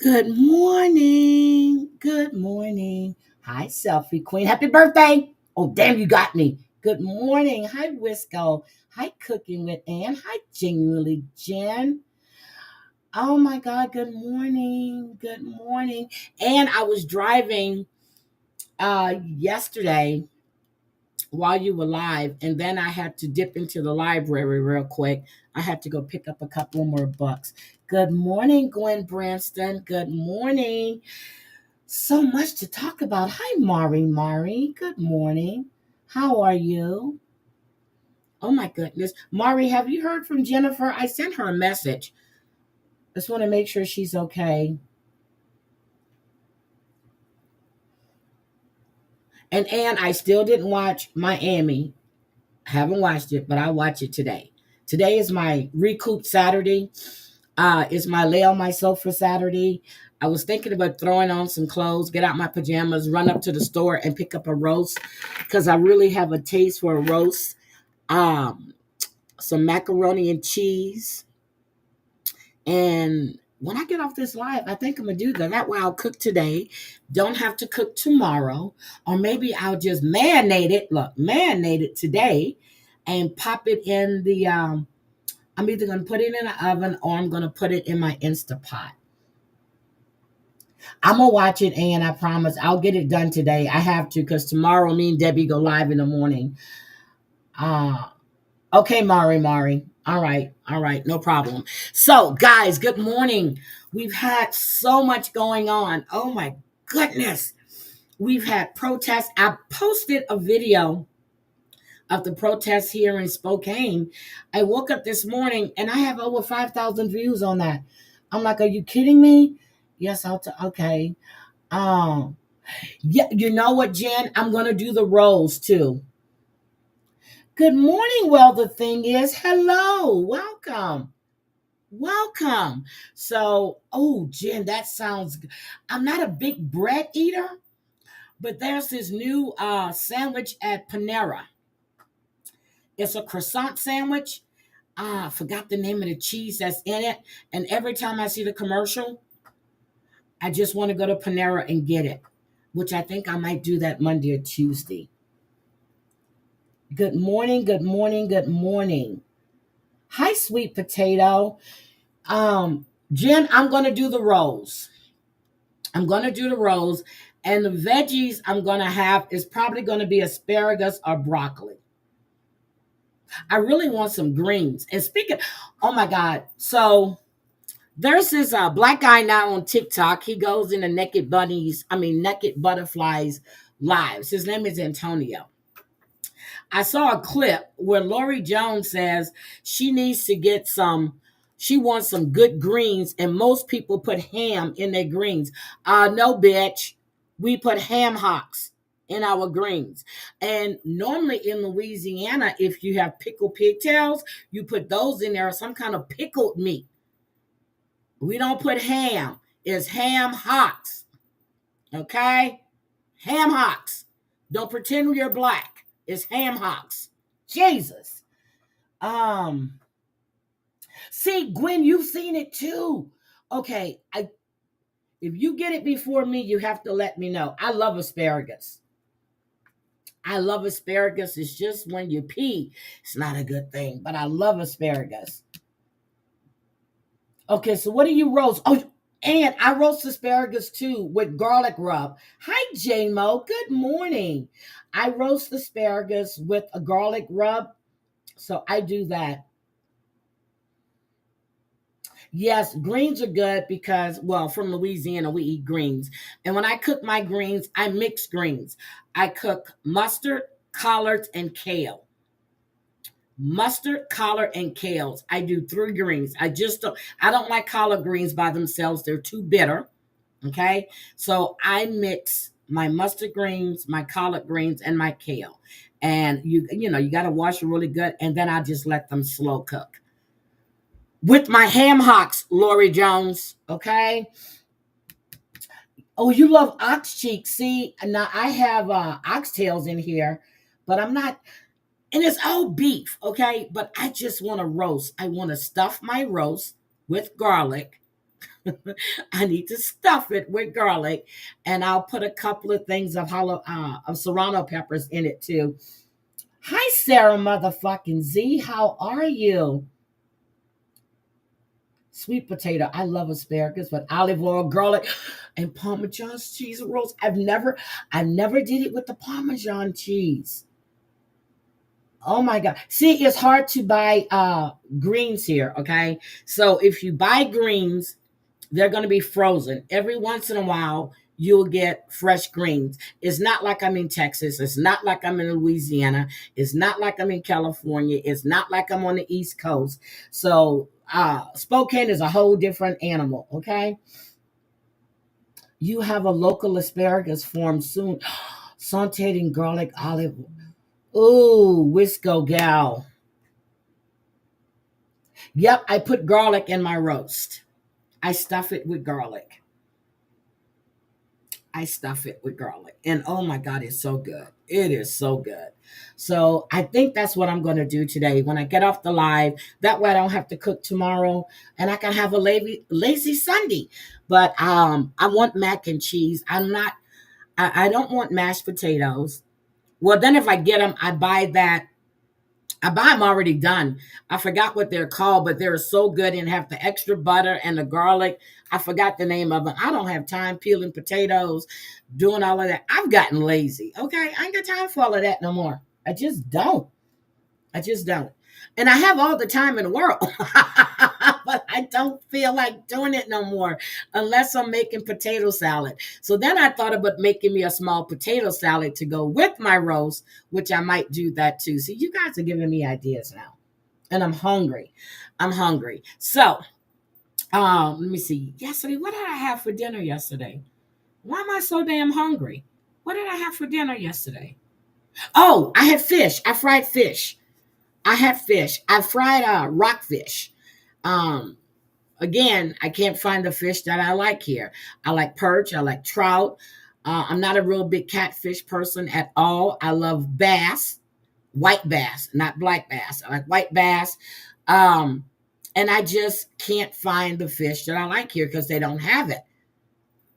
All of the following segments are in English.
Good morning. Good morning. Hi, Selfie Queen. Happy birthday. Oh, damn, you got me. Good morning. Hi, Wisco. Hi, Cooking with Ann. Hi, Genuinely Jen. Oh my God. Good morning. Good morning. And I was driving yesterday while you were live, and then I had to dip into the library real quick. I had to go pick up a couple more books. Good morning, Gwen Branston. Good morning. So much to talk about. Hi, Mari. Mari, good morning. How are you? Oh my goodness. Mari, have you heard from Jennifer? I sent her a message. Just want to make sure she's okay. And I still didn't watch Miami. Haven't watched it, but I'll watch it today. Today is my recoup Saturday. It's my lay on my sofa Saturday. I was thinking about throwing on some clothes, get out my pajamas, run up to the store and pick up a roast because I really have a taste for a roast. Um, some macaroni and cheese. And when I get off this live, I think I'm gonna do that. That way I'll cook today. Don't have to cook tomorrow. Or maybe I'll just marinate it. Look, marinate it today and pop it in the I'm either gonna put it in the oven or I'm gonna put it in my Instapot. I'm gonna watch it and I promise I'll get it done today. I have to because tomorrow me and Debbie go live in the morning. Uh Okay, Mari. All right, no problem. So, guys, good morning. We've had so much going on. Oh my goodness. We've had protests. I posted a video of the protests here in Spokane. I woke up this morning and I have over 5,000 views on that. I'm like, are you kidding me? Yes, okay. Um, yeah, you know what, Jen? I'm gonna do the rolls too. Good morning. Well, the thing is, hello, welcome. Welcome. So, oh, Jen, that sounds good. I'm not a big bread eater, but there's this new sandwich at Panera. It's a croissant sandwich. I forgot the name of the cheese that's in it. And every time I see the commercial, I just want to go to Panera and get it, which I think I might do that Monday or Tuesday. Good morning. Good morning. Good morning. Hi, sweet potato. Jen, I'm going to do the rolls. I'm going to do the rolls. And the veggies I'm going to have is probably going to be asparagus or broccoli. I really want some greens. And speaking, oh my God. So there's this black guy now on TikTok. He goes into naked butterflies lives. His name is Antonio. I saw a clip where Lori Jones says she needs to get she wants some good greens, and most people put ham in their greens. No, bitch. We put ham hocks in our greens. And normally in Louisiana, if you have pickled pigtails, you put those in there, or some kind of pickled meat. We don't put ham. It's ham hocks. Okay? Ham hocks. Don't pretend you're black. It's ham hocks. Jesus. Um, See, Gwen, you've seen it too. Okay, if you get it before me, you have to let me know. I love asparagus. I love asparagus. It's just when you pee, it's not a good thing, but I love asparagus. Okay, so what do you roast? Oh, and I roast asparagus too with garlic rub. Hi, JMO. Good morning. I roast asparagus with a garlic rub. So I do that. Yes, greens are good because, well, from Louisiana, we eat greens. And when I cook my greens, I mix greens. I cook mustard, collards, and kale. Mustard, collard, and kales. I do three greens. I don't like collard greens by themselves. They're too bitter. Okay. So I mix my mustard greens, my collard greens, and my kale. And you got to wash them really good. And then I just let them slow cook with my ham hocks, Lori Jones. Okay. Oh, you love ox cheeks. See, now I have oxtails in here, but I'm not, and it's all beef. Okay. But I just want to roast. I want to stuff my roast with garlic. I need to stuff it with garlic, and I'll put a couple of things of of serrano peppers in it too. Hi, Sarah motherfucking Z. How are you? Sweet potato. I love asparagus with olive oil, garlic, and Parmesan cheese rolls. I never did it with the Parmesan cheese. Oh my God. See, it's hard to buy greens here, okay? So if you buy greens, they're going to be frozen. Every once in a while, you'll get fresh greens. It's not like I'm in Texas. It's not like I'm in Louisiana. It's not like I'm in California. It's not like I'm on the East Coast. So Spokane is a whole different animal, okay? You have a local asparagus form soon. Sauteed in garlic olive. Ooh, Wisco gal. Yep, I put garlic in my roast. I stuff it with garlic. I stuff it with garlic. And oh my God, it's so good. It is so good. So I think that's what I'm going to do today when I get off the live. That way I don't have to cook tomorrow and I can have a lazy Sunday. But I want mac and cheese. I don't want mashed potatoes. Well, then if I get them, I buy them already done. I forgot what they're called, but they're so good and have the extra butter and the garlic. I forgot the name of them. I don't have time peeling potatoes, doing all of that. I've gotten lazy. Okay. I ain't got time for all of that no more. I just don't. I just don't. And I have all the time in the world, but I don't feel like doing it no more unless I'm making potato salad. So then I thought about making me a small potato salad to go with my roast, which I might do that too. See, you guys are giving me ideas now, and I'm hungry. I'm hungry. So let me see. Yesterday, what did I have for dinner yesterday? Why am I so damn hungry? What did I have for dinner yesterday? Oh, I had fish. I fried fish. I had fish. I fried rockfish. Um, Again, I can't find the fish that I like here. I like perch. I like trout. I'm not a real big catfish person at all. I love bass, white bass, not black bass. I like white bass. Um, and I just can't find the fish that I like here because they don't have it.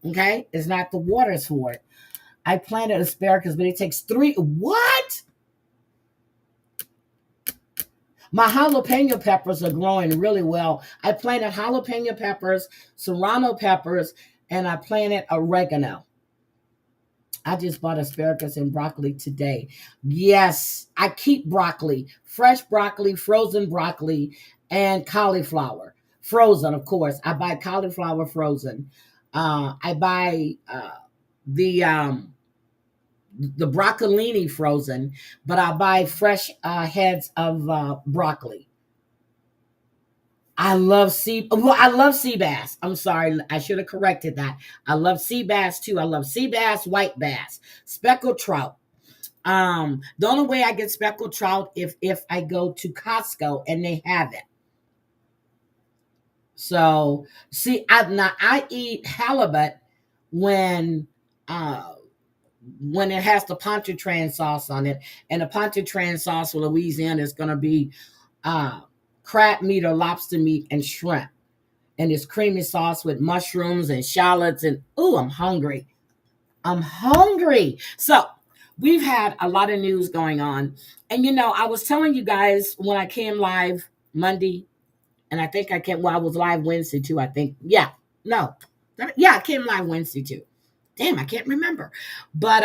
Okay, it's not the waters for it. I planted asparagus, but it takes three. What? My jalapeno peppers are growing really well. I planted jalapeno peppers, serrano peppers, and I planted oregano. I just bought asparagus and broccoli today. Yes, I keep broccoli, fresh broccoli, frozen broccoli, and cauliflower. Frozen, of course. I buy cauliflower frozen. I buy the broccolini frozen, but I buy fresh heads of broccoli. I love sea bass. I'm sorry, I should have corrected that. I love sea bass too. I love sea bass, white bass, speckled trout. The only way I get speckled trout if I go to Costco and they have it. So see, I eat halibut when uh when it has the pontchartrain sauce on it, and the pontchartrain sauce for Louisiana is going to be uh crab meat or lobster meat and shrimp, and it's creamy sauce with mushrooms and shallots. And ooh, I'm hungry. I'm hungry. So we've had a lot of news going on. And I was telling you guys when I came live Monday, and I think I was live Wednesday too, I think. Yeah. No. Yeah, I came live Wednesday too. Damn, I can't remember. But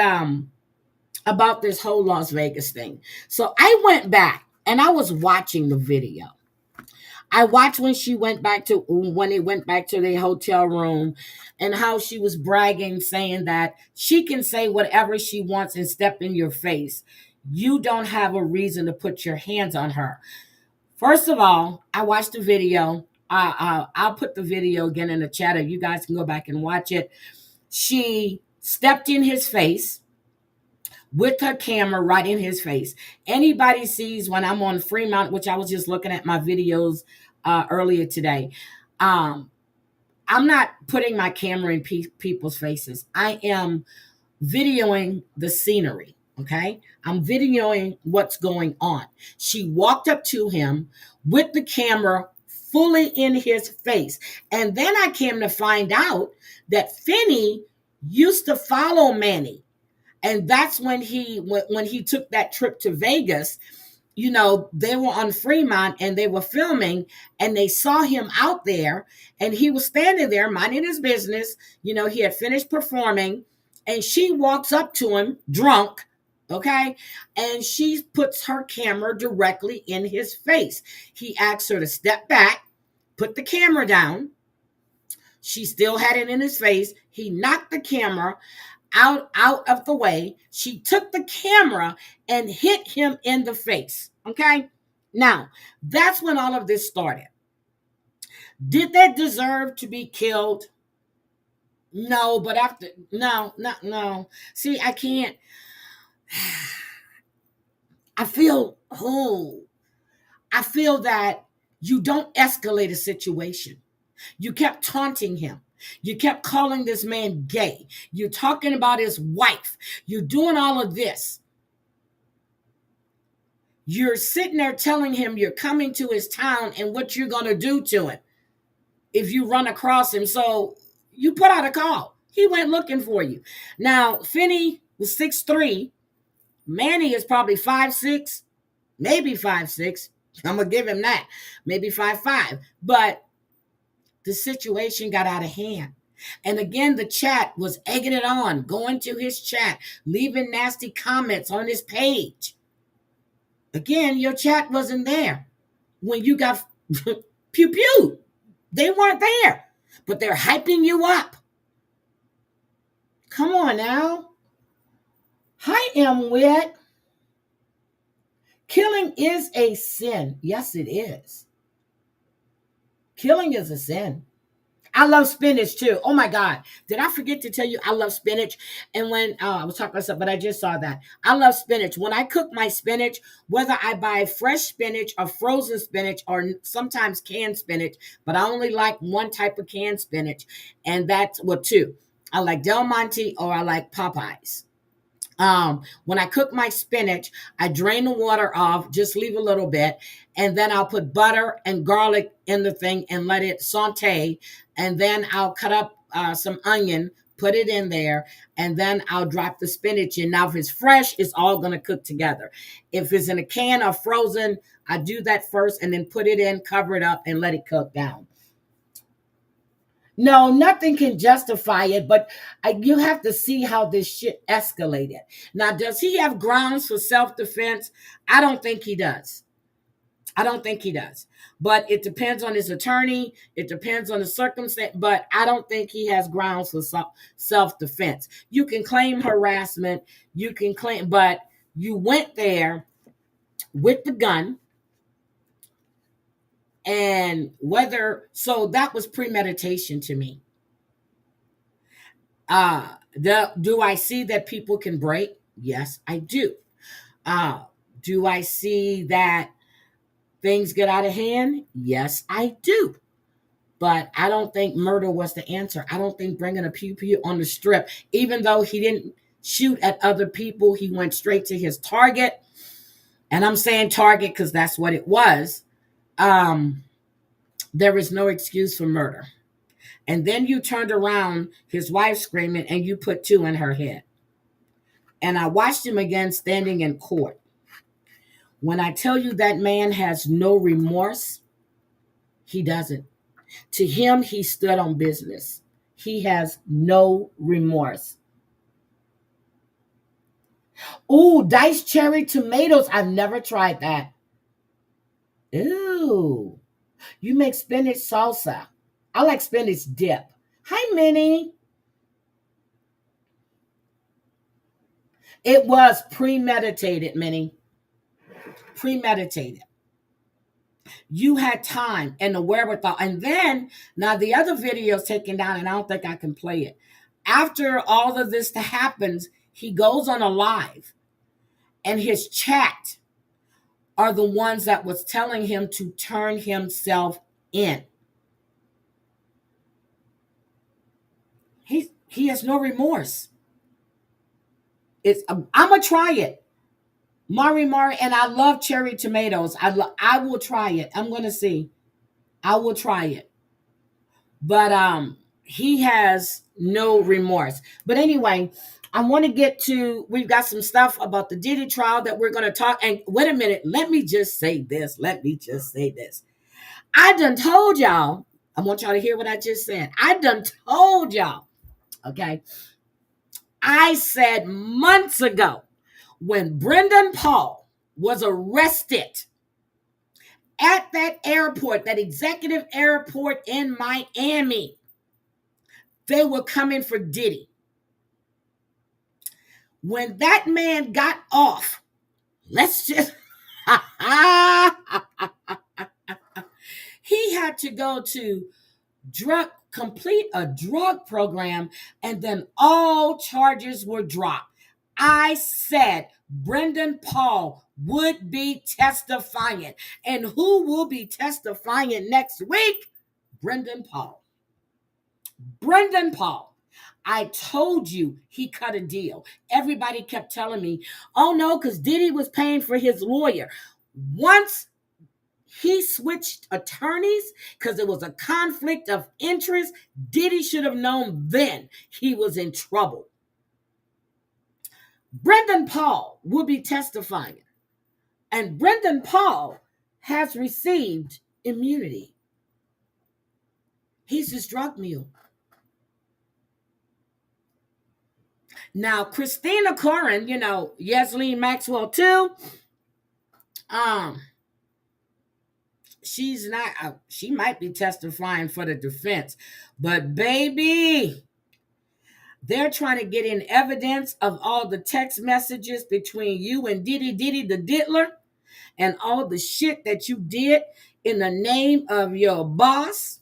about this whole Las Vegas thing. So I went back and I was watching the video. I watched when they went back to their hotel room, and how she was bragging, saying that she can say whatever she wants and step in your face. You don't have a reason to put your hands on her. First of all, I watched the video. I'll put the video again in the chat. If you guys can go back and watch it. She stepped in his face with her camera right in his face. Anybody sees when I'm on Fremont, which I was just looking at my videos earlier today. Um, I'm not putting my camera in people's faces. I am videoing the scenery. Okay. I'm videoing what's going on. She walked up to him with the camera fully in his face. And then I came to find out that Finney used to follow Manny. And that's when he took that trip to Vegas. They were on Fremont and they were filming, and they saw him out there, and he was standing there minding his business. He had finished performing, and she walks up to him drunk, okay, and she puts her camera directly in his face. He asks her to step back, put the camera down. She still had it in his face. He knocked the camera out of the way. She took the camera and hit him in the face. Okay? Now, that's when all of this started. Did they deserve to be killed? No, but after no, not no. See, I can't. I feel I feel that you don't escalate a situation. You kept taunting him. You kept calling this man gay. You're talking about his wife. You're doing all of this. You're sitting there telling him you're coming to his town and what you're going to do to him if you run across him. So you put out a call. He went looking for you. Now, Finney was 6'3". Manny is probably 5'6", maybe 5'6". I'm going to give him that. Maybe 5'5". But the situation got out of hand. And again, the chat was egging it on, going to his chat, leaving nasty comments on his page. Again, your chat wasn't there when you got pew pew. They weren't there, but they're hyping you up. Come on now. I am with. Killing is a sin. Yes, it is. Killing is a sin. I love spinach too. Oh my God. Did I forget to tell you I love spinach? And when I was talking about stuff, but I just saw that. I love spinach. When I cook my spinach, whether I buy fresh spinach or frozen spinach or sometimes canned spinach, but I only like one type of canned spinach. And that's two. I like Del Monte or I like Popeyes. When I cook my spinach, I drain the water off, just leave a little bit, and then I'll put butter and garlic in the thing and let it saute, and then I'll cut up some onion, put it in there, and then I'll drop the spinach in. Now, if it's fresh, it's all going to cook together. If it's in a can or frozen, I do that first and then put it in, cover it up, and let it cook down. No, nothing can justify it, but you have to see how this shit escalated. Now, does he have grounds for self-defense? I don't think he does. I don't think he does. But it depends on his attorney. It depends on the circumstance. But I don't think he has grounds for self-defense. You can claim harassment. You can claim, but you went there with the gun. And so that was premeditation to me. Do I see that people can break? Yes, I do. Do I see that things get out of hand? Yes, I do. But I don't think murder was the answer. I don't think bringing a pew pew on the strip, even though he didn't shoot at other people, he went straight to his target. And I'm saying target because that's what it was. There is no excuse for murder. And then you turned around, his wife screaming, and you put 2 in her head. And I watched him again standing in court. When I tell you that man has no remorse, he doesn't. To him, he stood on business. He has no remorse. Ooh, diced cherry tomatoes. I've never tried that. Ooh. You make spinach salsa. I like spinach dip. Hi, Minnie. It was premeditated, Minnie. Premeditated. You had time and the wherewithal. And then, now the other video is taken down, and I don't think I can play it. After all of this happens, he goes on a live, and his chat are the ones that was telling him to turn himself in. He has no remorse. I'm gonna try it. Mari, and I love cherry tomatoes. I will try it. I'm gonna see. I will try it. But he has no remorse. But anyway, I want to get to, we've got some stuff about the Diddy trial that we're going to talk. And wait a minute, let me just say this. Let me just say this. I done told y'all, I want y'all to hear what I just said. I done told y'all, okay? I said months ago when Brendan Paul was arrested at that airport, that executive airport in Miami, they were coming for Diddy. When that man got off, let's just, he had to go to complete a drug program, and then all charges were dropped. I said Brendan Paul would be testifying. And who will be testifying next week? Brendan Paul. Brendan Paul. I told you he cut a deal. Everybody kept telling me, oh no, because Diddy was paying for his lawyer. Once he switched attorneys because there was a conflict of interest, Diddy should have known then he was in trouble. Brendan Paul will be testifying, and Brendan Paul has received immunity. He's his drug mule. Now, Christina Corin, Yesleen Maxwell too, she's not, she might be testifying for the defense, but baby, they're trying to get in evidence of all the text messages between you and Diddy the Diddler, and all the shit that you did in the name of your boss.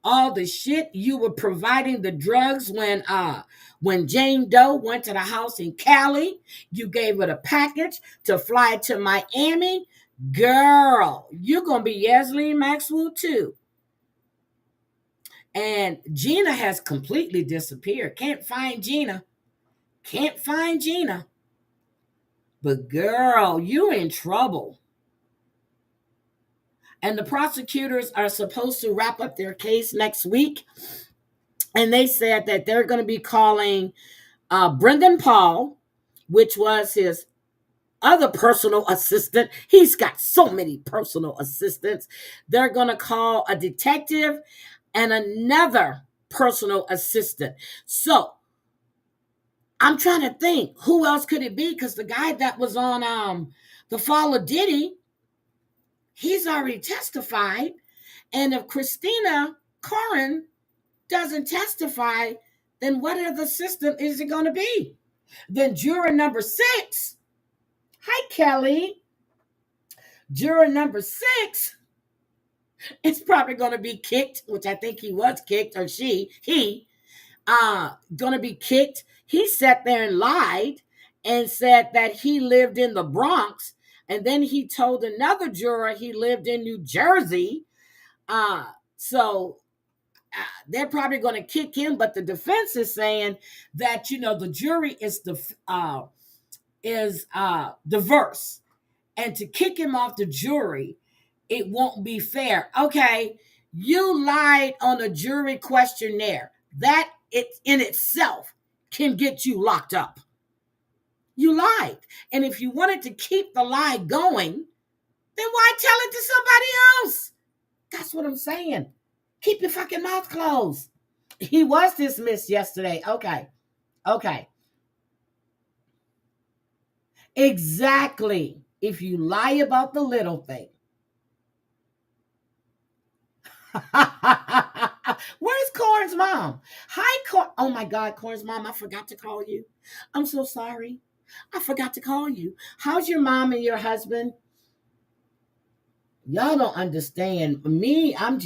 All the shit you were providing the drugs when Jane Doe went to the house in Cali. You gave her the package to fly to Miami. Girl, you're gonna be Yesleen Maxwell too. And Gina has completely disappeared. Can't find Gina. Can't find Gina. But girl, you in trouble. And the prosecutors are supposed to wrap up their case next week. And they said that they're going to be calling Brendan Paul, which was his other personal assistant. He's got so many personal assistants. They're going to call a detective and another personal assistant. So I'm trying to think, who else could it be? Because the guy that was on the fall of Diddy, he's already testified. And if Christina Corin doesn't testify, then what other system is it going to be? Then juror number 6, hi Kelly, juror number 6 is probably going to be kicked, which I think he was kicked, or he going to be kicked. He sat there and lied and said that he lived in the Bronx, and then he told another juror he lived in New Jersey. So they're probably going to kick him, but the defense is saying that the jury is diverse, and to kick him off the jury, it won't be fair. Okay, you lied on a jury questionnaire. That it in itself can get you locked up. You lied, and if you wanted to keep the lie going, then why tell it to somebody else? That's what I'm saying. Keep your fucking mouth closed. He was dismissed yesterday. Okay. Exactly. If you lie about the little thing. Where's Corn's mom? Hi, Corn. Oh my God, Corn's mom, I forgot to call you. I'm so sorry. I forgot to call you. How's your mom and your husband? Y'all don't understand. Me, I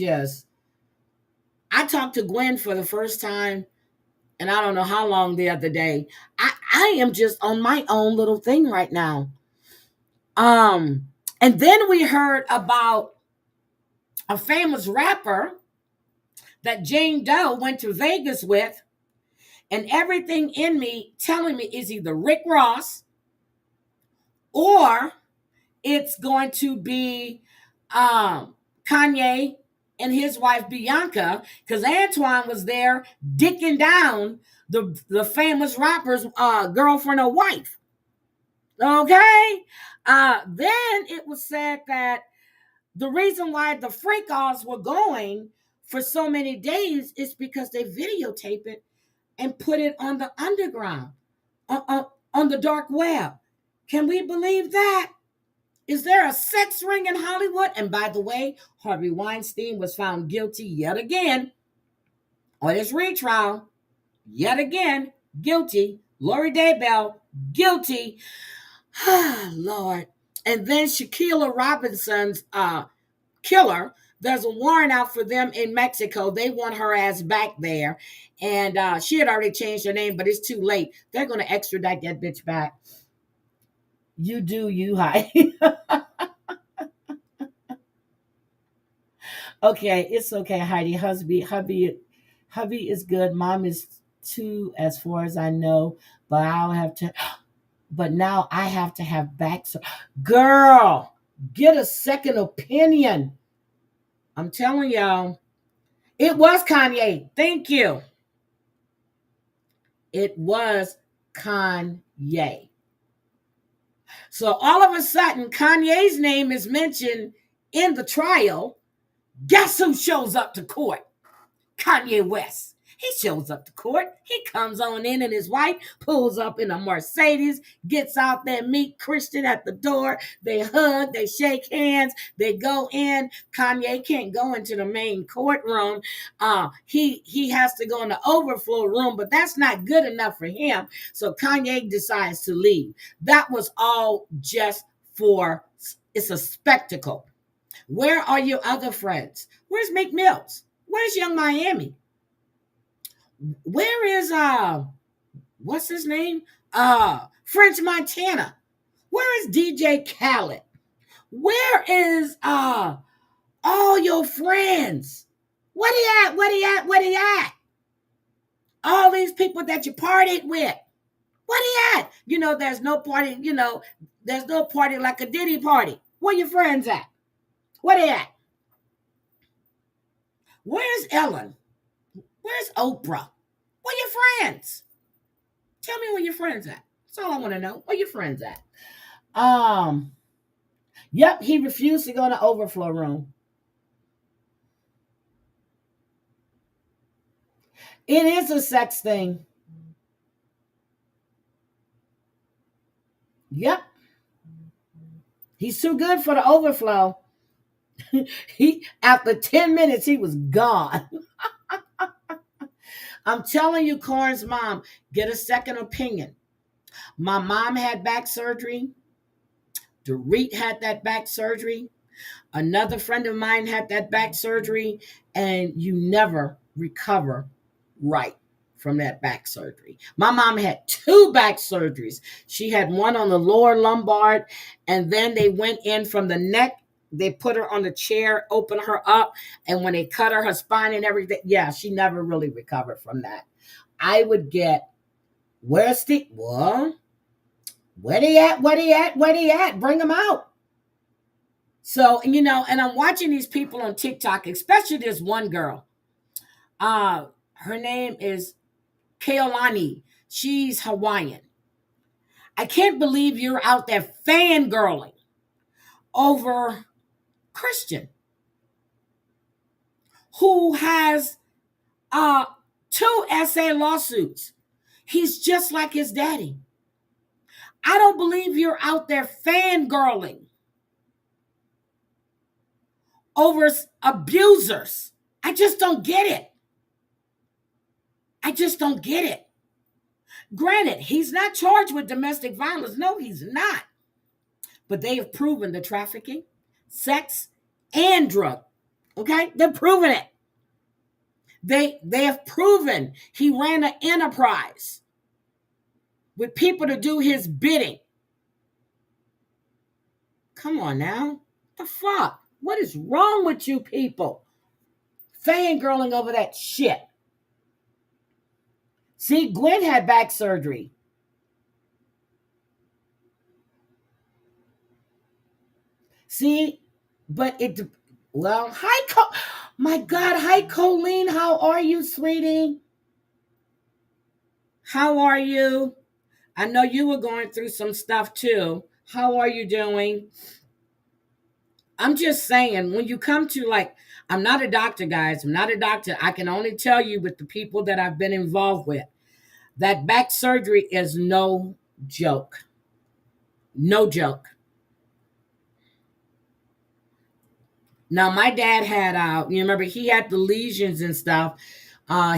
talked to Gwen for the first time, and I don't know how long the other day. I am just on my own little thing right now. And then we heard about a famous rapper that Jane Doe went to Vegas with, and everything in me telling me is either Rick Ross or it's going to be Kanye and his wife Bianca, because Antoine was there dicking down the famous rapper's girlfriend or wife. Okay. Then it was said that the reason why the freak offs were going for so many days is because they videotape it and put it on the underground, on the dark web. Can we believe that? Is there a sex ring in Hollywood? And by the way, Harvey Weinstein was found guilty yet again on his retrial. Yet again, guilty. Lori Daybell, guilty. Lord. And then Shaquilla Robinson's killer, there's a warrant out for them in Mexico. They want her ass back there. And she had already changed her name, but it's too late. They're going to extradite that bitch back. You do, you, hi. Okay, it's okay, Heidi. Hubby is good. Mom is too, as far as I know. But I'll have to. But now I have to have back. So, girl, get a second opinion. I'm telling y'all, it was Kanye. Thank you. It was Kanye. So all of a sudden, Kanye's name is mentioned in the trial. Guess who shows up to court? Kanye West. He shows up to court. He comes on in and his wife pulls up in a Mercedes, gets out there, meet Christian at the door. They hug, they shake hands, they go in. Kanye can't go into the main courtroom. He has to go in the overflow room, but that's not good enough for him. So Kanye decides to leave. That was all just it's a spectacle. Where are your other friends? Where's Meek Mills? Where's Young Miami? Where is what's his name? French Montana. Where is DJ Khaled? Where is all your friends? What he at? What he at? What he at? All these people that you partied with. What he at? There's no party, there's no party like a Diddy party. Where your friends at? What they at? Where's Ellen? Where's Oprah? Where your friends? Tell me where your friends at. That's all I want to know. Where your friends at? Yep, he refused to go in the overflow room. It is a sex thing. Yep. He's too good for the overflow. He after 10 minutes, he was gone. I'm telling you, Corin's mom, get a second opinion. My mom had back surgery. Dorit had that back surgery. Another friend of mine had that back surgery, and you never recover right from that back surgery. My mom had 2 back surgeries. She had one on the lower lumbar, and then they went in from the neck. They put her on the chair, opened her up, and when they cut her spine and everything, yeah, she never really recovered from that. I would get, where's Steve? Well, where they at? Where they at? Where they at? Bring them out. So, and I'm watching these people on TikTok, especially this one girl. Her name is Keolani. She's Hawaiian. I can't believe you're out there fangirling over Christian, who has 2 SA lawsuits. He's just like his daddy. I don't believe you're out there fangirling over abusers. I just don't get it. I just don't get it. Granted, he's not charged with domestic violence. No, he's not. But they have proven the trafficking, sex, and drug. Okay? They're proving it. They have proven he ran an enterprise with people to do his bidding. Come on now. The fuck? What is wrong with you people? Fangirling over that shit. See, Gwen had back surgery. See, but hi, My God. Hi, Colleen. How are you, sweetie? How are you? I know you were going through some stuff too. How are you doing? I'm just saying, when you come to like, I'm not a doctor, guys. I'm not a doctor. I can only tell you with the people that I've been involved with that back surgery is no joke. No joke. Now, my dad had, you remember, he had the lesions and stuff.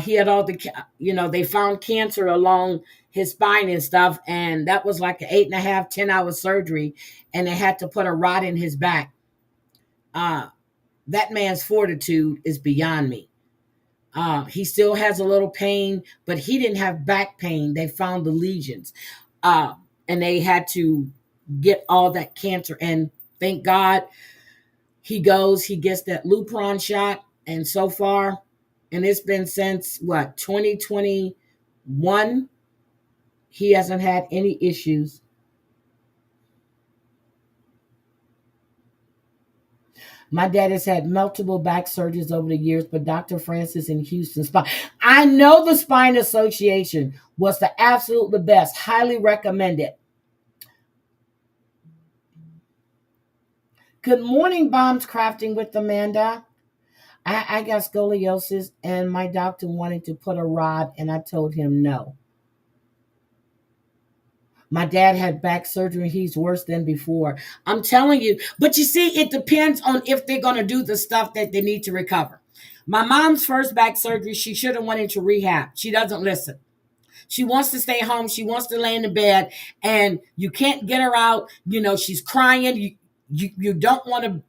He had all the, they found cancer along his spine and stuff. And that was like an 8.5, 10-hour surgery. And they had to put a rod in his back. Uh, that man's fortitude is beyond me. He still has a little pain, but he didn't have back pain. They found the lesions. Uh, and they had to get all that cancer. And thank God he gets that Lupron shot. And so far, and it's been since what, 2021, he hasn't had any issues. My dad has had multiple back surgeries over the years, but Dr. Francis in Houston Spine. I know the Spine Association was the absolute the best. Highly recommend it. Good morning, Bombs Crafting with Amanda. I got scoliosis, and my doctor wanted to put a rod, and I told him no. My dad had back surgery. He's worse than before. I'm telling you. But you see, it depends on if they're going to do the stuff that they need to recover. My mom's first back surgery, she should have went into rehab. She doesn't listen. She wants to stay home. She wants to lay in the bed, and you can't get her out. She's crying. You don't want to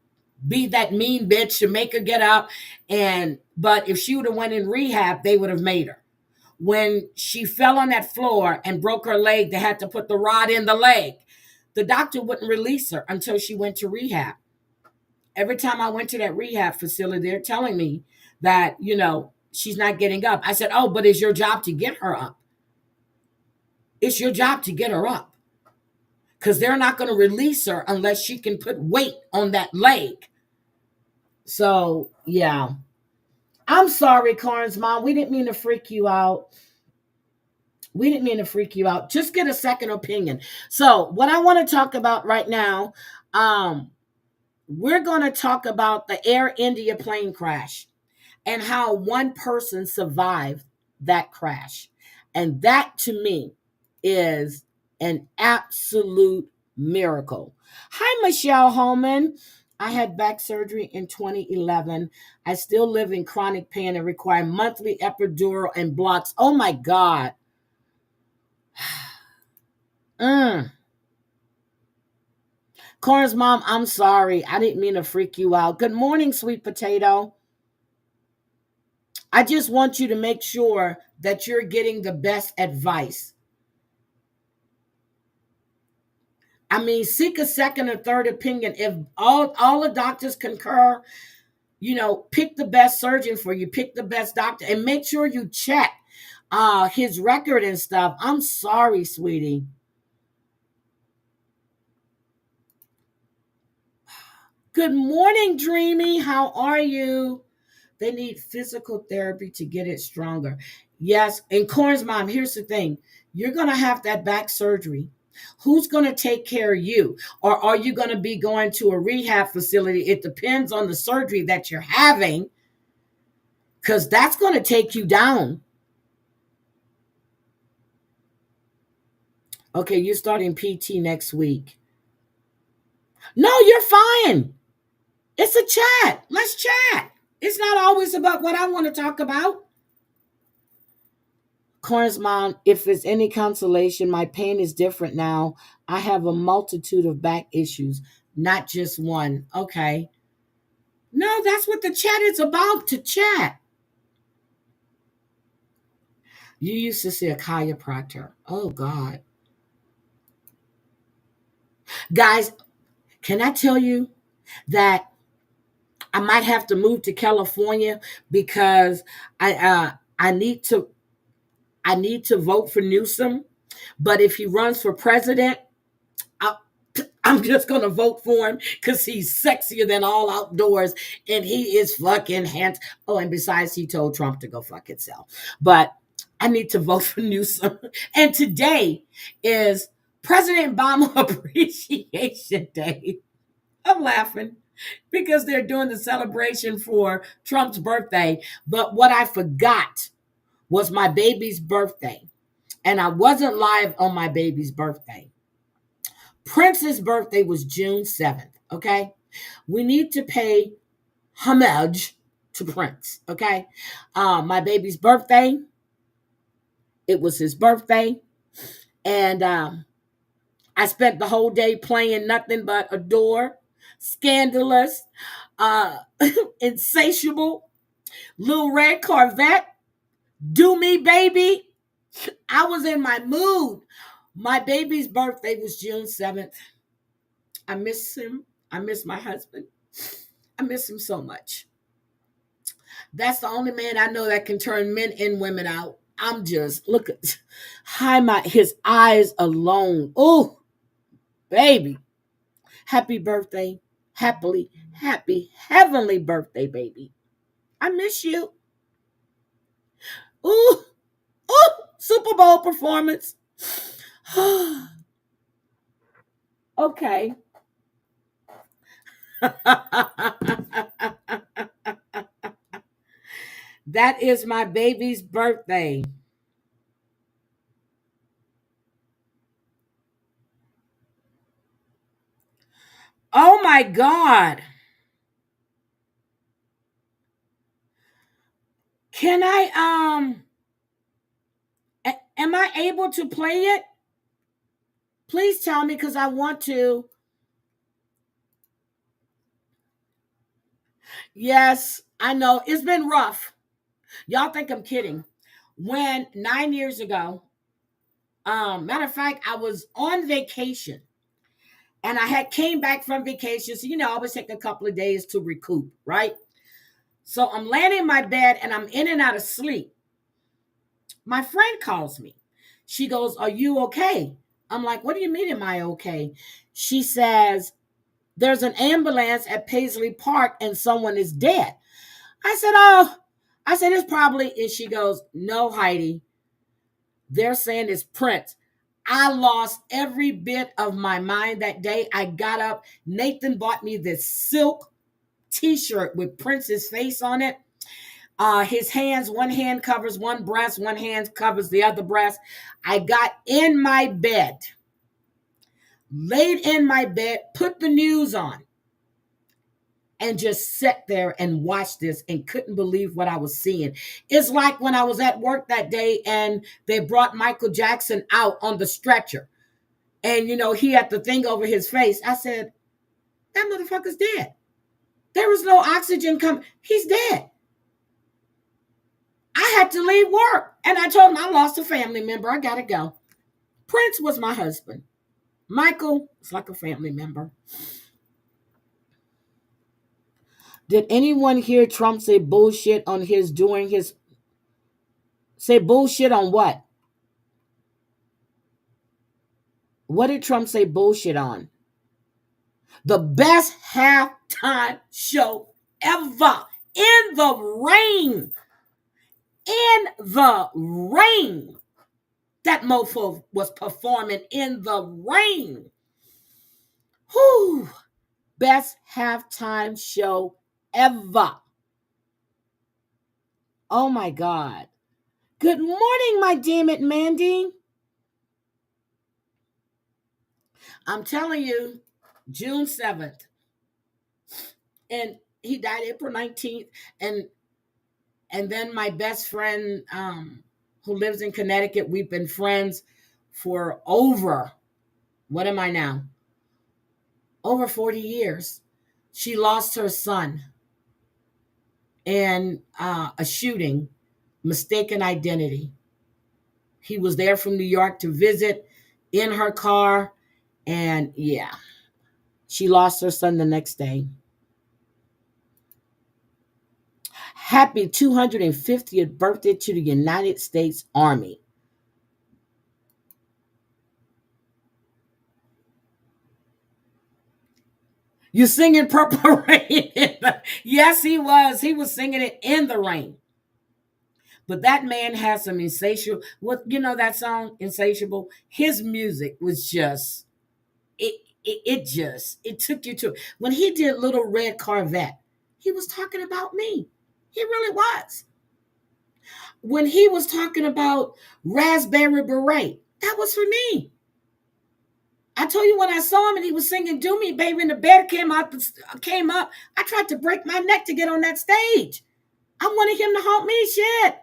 be that mean bitch to make her get up. But if she would have went in rehab, they would have made her. When she fell on that floor and broke her leg, they had to put the rod in the leg. The doctor wouldn't release her until she went to rehab. Every time I went to that rehab facility, they're telling me that, she's not getting up. I said, oh, but it's your job to get her up. It's your job to get her up. Because they're not going to release her unless she can put weight on that leg. So, yeah. I'm sorry, Karn's mom. We didn't mean to freak you out. We didn't mean to freak you out. Just get a second opinion. So, what I want to talk about right now, we're going to talk about the Air India plane crash and how one person survived that crash. And that to me is an absolute miracle. Hi, Michelle Holman. I had back surgery in 2011. I still live in chronic pain and require monthly epidural and blocks. Oh my God. Mm. Corn's mom, I'm sorry. I didn't mean to freak you out. Good morning, sweet potato. I just want you to make sure that you're getting the best advice. I mean, seek a second or third opinion. If all the doctors concur, pick the best surgeon for you, pick the best doctor, and make sure you check his record and stuff. I'm sorry, sweetie. Good morning, Dreamy. How are you? They need physical therapy to get it stronger. Yes, and Corn's mom, here's the thing. You're going to have that back surgery. Who's going to take care of you? Or are you going to be going to a rehab facility? It depends on the surgery that you're having, because that's going to take you down. Okay, you're starting PT next week. No, you're fine. It's a chat. Let's chat. It's not always about what I want to talk about. Corn's mom, if it's any consolation, my pain is different now. I have a multitude of back issues, not just one. Okay. No, that's what the chat is about, to chat. You used to see a chiropractor. Oh, God. Guys, can I tell you that I might have to move to California because I need to vote for Newsom. But if he runs for president, I, I'm just gonna vote for him because he's sexier than all outdoors and he is fucking handsome. Oh, and besides, he told Trump to go fuck itself. But I need to vote for Newsom. And today is President Obama Appreciation Day. I'm laughing because they're doing the celebration for Trump's birthday. But what I forgot was my baby's birthday. And I wasn't live on my baby's birthday. Prince's birthday was June 7th, okay? We need to pay homage to Prince, okay? My baby's birthday, it was his birthday. And I spent the whole day playing nothing but Adore, Scandalous, uh, Insatiable, Little Red Corvette, Do Me Baby. I was in my mood. My baby's birthday was June 7th. I miss him. I miss my husband. I miss him so much. That's the only man I know that can turn men and women out. I'm just look at his eyes alone. Oh, baby. Happy birthday. Happy, heavenly birthday, baby. I miss you. Ooh, ooh, Super Bowl performance. Okay. That is my baby's birthday. Oh my God. Can I am I able to play it? Please tell me because I want to. Yes, I know. It's been rough. Y'all think I'm kidding. When 9 years ago, matter of fact, I was on vacation and I had came back from vacation. So, I always take a couple of days to recoup, right? So I'm laying in my bed and I'm in and out of sleep. My friend calls me. She goes, "Are you okay?" I'm like, "What do you mean, am I okay?" She says, "There's an ambulance at Paisley Park and someone is dead." I said, "Oh," I said, "It's probably," and she goes, "No, Heidi, they're saying it's Prince." I lost every bit of my mind that day. I got up. Nathan bought me this silk t-shirt with Prince's face on it. His hands, one hand covers one breast, one hand covers the other breast. I got in my bed, laid in my bed, put the news on, and just sat there and watched this and couldn't believe what I was seeing. It's like when I was at work that day and they brought Michael Jackson out on the stretcher. And, he had the thing over his face. I said, that motherfucker's dead. There was no oxygen coming. He's dead. I had to leave work. And I told him I lost a family member. I got to go. Prince was my husband. Michael was like a family member. Did anyone hear Trump say bullshit on his during his say bullshit on what? What did Trump say bullshit on? The best halftime show ever in the rain. In the rain. That mofo was performing in the rain. Whew. Best halftime show ever. Oh my God. Good morning, my damn it, Mandy. I'm telling you, June 7th. And he died April 19th. And then my best friend who lives in Connecticut, we've been friends for over, what am I now? Over 40 years. She lost her son in a shooting, mistaken identity. He was there from New York to visit in her car. And yeah, she lost her son the next day. Happy 250th birthday to the United States Army. You singing Purple Rain? Yes, he was. He was singing it in the rain. But that man has some insatiable. What you know that song, Insatiable? His music was just it took you to when he did Little Red Corvette. He was talking about me. He really was. When he was talking about Raspberry Beret, that was for me. I told you when I saw him and he was singing "Do Me, Baby," and the bed came up. I tried to break my neck to get on that stage. I wanted him to haunt me, shit.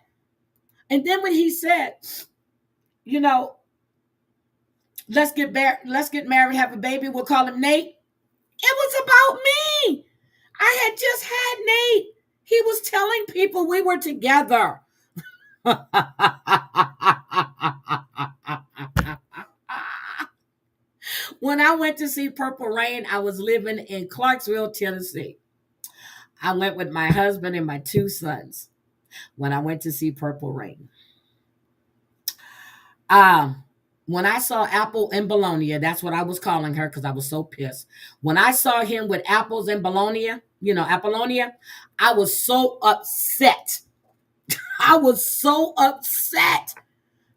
And then when he said, you know, let's get married, have a baby, we'll call him Nate. It was about me. I had just had Nate. He was telling people we were together. When I went to see Purple Rain, I was living in Clarksville, Tennessee. I went with my husband and my 2 sons when I went to see Purple Rain. When I saw Apple and Bologna, that's what I was calling her because I was so pissed. When I saw him with apples and Bologna, Apollonia, I was so upset. I was so upset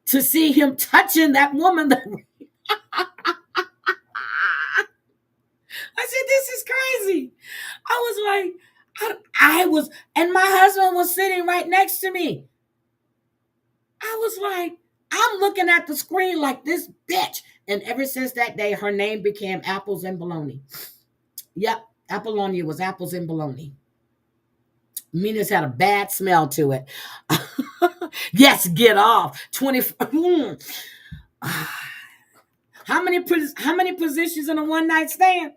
to see him touching that woman. I said, this is crazy. I was like, and my husband was sitting right next to me. I was like, I'm looking at the screen like this bitch. And ever since that day, her name became Apples and Bologna. Yep, Apollonia was apples and bologna. Minas had a bad smell to it. Yes, get off. 24. How many positions in a one night stand?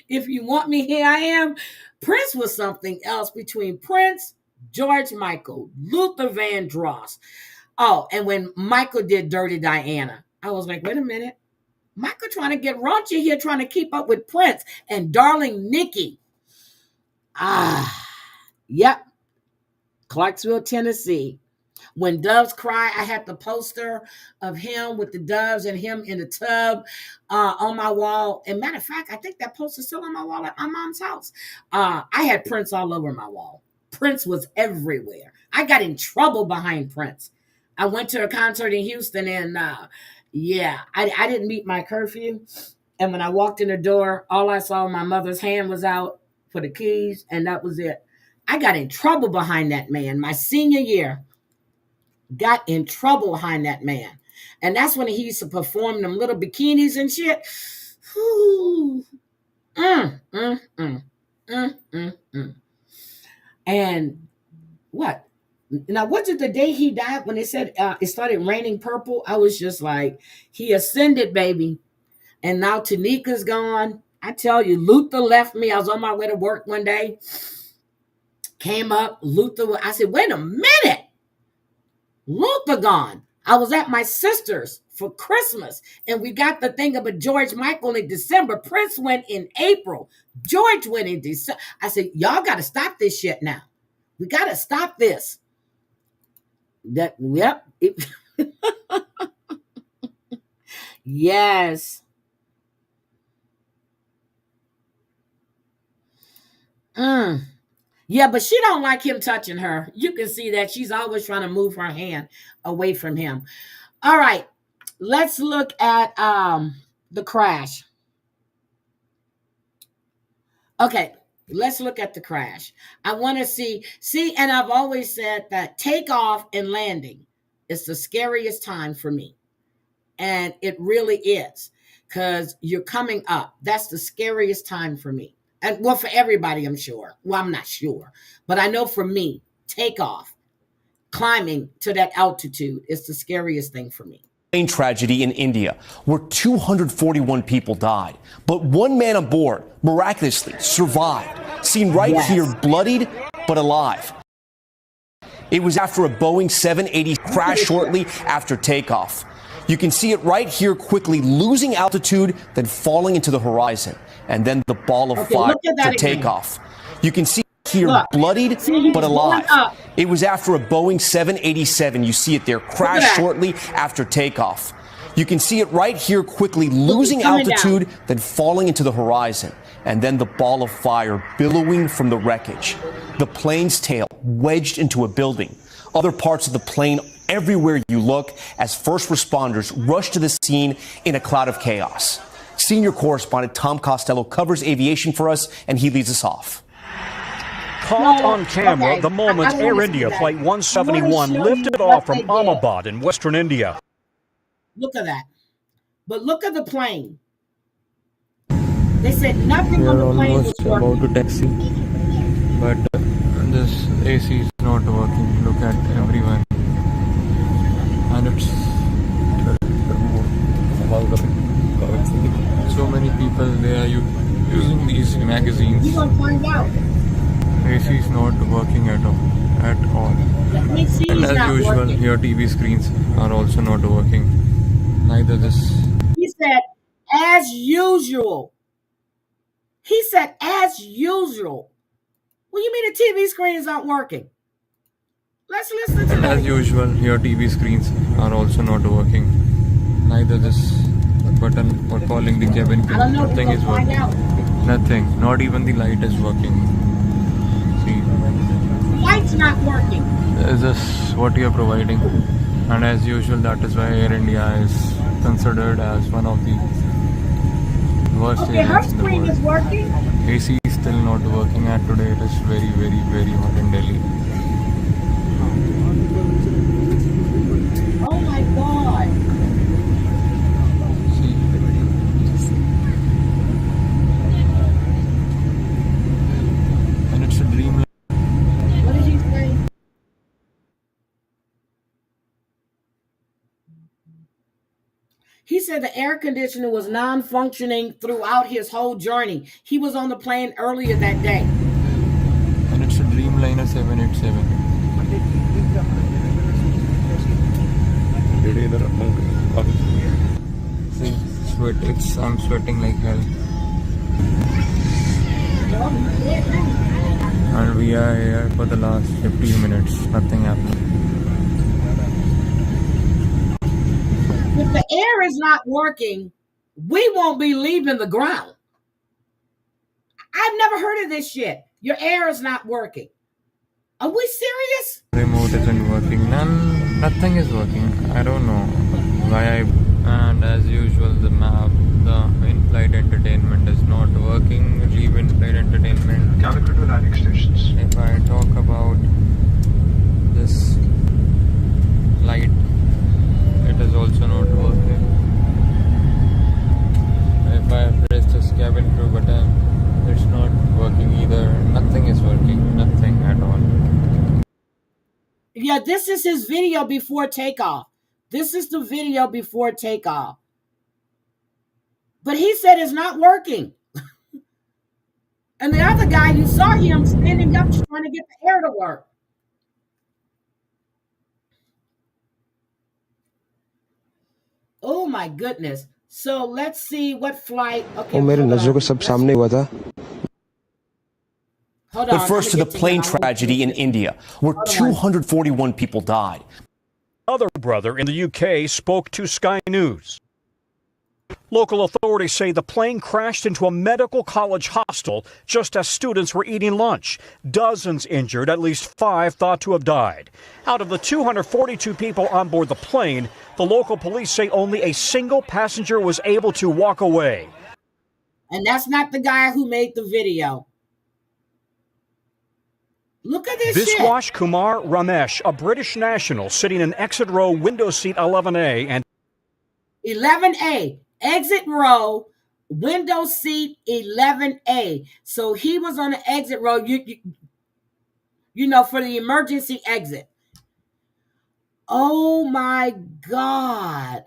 If you want me, here I am. Prince was something else between Prince, George Michael, Luther Vandross. Oh, and when Michael did Dirty Diana, I was like, wait a minute. Michael trying to get raunchy here, trying to keep up with Prince and Darling Nikki. Yep. Clarksville, Tennessee. When Doves Cry, I had the poster of him with the doves and him in the tub on my wall. And matter of fact, I think that poster's still on my wall at my mom's house. I had Prince all over my wall. Prince was everywhere. I got in trouble behind Prince. I went to a concert in Houston and I didn't meet my curfew. And when I walked in the door, all I saw, my mother's hand was out for the keys, and that was it. I got in trouble behind that man. My senior year, got in trouble behind that man. And that's when he used to perform them little bikinis and shit. And what? Now, was it the day he died when they said it started raining purple? I was just like, he ascended, baby. And now Tanika's gone. I tell you, Luther left me. I was on my way to work one day. Came up, Luther. I said, wait a minute. Luther gone. I was at my sister's for Christmas, and we got the thing about George Michael in December. Prince went in April. George went in December. I said, y'all got to stop this shit now. We got to stop this. Yes. Yeah, but she don't like him touching her. You can see that she's always trying to move her hand away from him. All right, let's look at the crash. Okay, let's look at the crash. I want to see, and I've always said that takeoff and landing is the scariest time for me. And it really is, because you're coming up. That's the scariest time for me. And well, for everybody, I'm sure. Well, I'm not sure. But I know for me, takeoff, climbing to that altitude is the scariest thing for me. Plane tragedy in India, where 241 people died. But one man aboard miraculously survived, seen right here, bloodied but alive. It was after a Boeing 780 crashed shortly after takeoff. You can see it right here, quickly losing altitude, then falling into the horizon. And then the ball of fire to take off. You can see here, bloodied but alive. It was after a Boeing 787. You see it there, crashed shortly after takeoff. You can see it right here quickly losing altitude, then falling into the horizon. And then the ball of fire billowing from the wreckage. The plane's tail wedged into a building. Other parts of the plane everywhere you look as first responders rush to the scene in a cloud of chaos. Senior correspondent Tom Costello covers aviation for us, and he leads us off. Caught on camera the moment Air India Flight 171 lifted off from Ahmedabad in western India. Look at that. But look at the plane. They said nothing on the plane was working. We are almost about to taxi, but this AC is not working. Look at everyone. And it's so many people, they are using these magazines. We're going to find out. AC is not working at all. Let me see. And as usual, working. your TV screens are also not working. Neither this. He said, as usual. He said, as usual. What do you mean the TV screens aren't working? Let's listen to And that. as usual, your TV screens are also not working. Neither this button for calling the cabin crew. Nothing is working. Nothing. Not even the light is working. See. The light's not working. Is this what you are providing? And as usual, that is why Air India is considered as one of the worst Okay, her airlines in the screen world. is working. AC is still not working, and today it is very, very, very hot in Delhi. Oh my God. See. And it's a dream. What did he say? He said the air conditioner was non-functioning throughout his whole journey. He was on the plane earlier that day. And it's a Dreamliner 787. See, I'm sweating like hell. And we are here for the last 15 minutes. Nothing happened. If the air is not working, we won't be leaving the ground. I've never heard of this shit. Your air is not working. Are we serious? Remote isn't working. Nothing is working. I don't know why. And as usual, the map, the in-flight entertainment is not working. Leave in-flight entertainment. Landing stations. If I talk about this light, it is also not working. If I press this cabin crew button, it's not working either. Nothing is working. Nothing at all. Yeah, this is his video before takeoff. This is the video before takeoff. But he said it's not working. And the other guy, you saw him standing up trying to get the air to work. Oh my goodness. So let's see what flight. Okay, मेरे नजरों के सब सामने हुआ था. Hold on. But first to the plane tragedy in India, where 241 people died. Other brother in the UK spoke to Sky News. Local authorities say the plane crashed into a medical college hostel just as students were eating lunch. Dozens injured, at least 5 thought to have died. Out of the 242 people on board the plane, the local police say only a single passenger was able to walk away. And that's not the guy who made the video. Look at this shit. Viswash Kumar Ramesh, a British national, sitting in exit row window seat 11A and 11A, exit row, window seat 11A. So he was on the exit row, you know, for the emergency exit. Oh my God.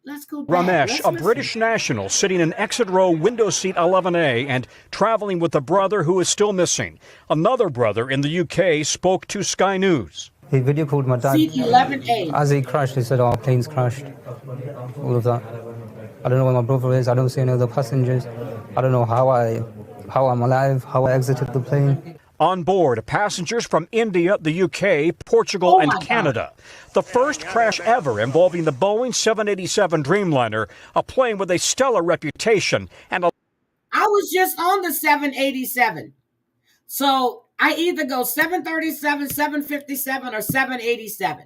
Let's go back. Ramesh, a British national, sitting in exit row window seat 11A and traveling with a brother who is still missing. Another brother in the UK spoke to Sky News. He video called my dad. Seat 11A. As he crashed, he said, "Oh, plane's crashed." All of that. I don't know where my brother is. I don't see any other passengers. I don't know how I'm alive, how I exited the plane. On board, passengers from India, the UK, Portugal, and Canada. The first crash ever involving the Boeing 787 Dreamliner, a plane with a stellar reputation. And I was just on the 787. So I either go 737, 757, or 787.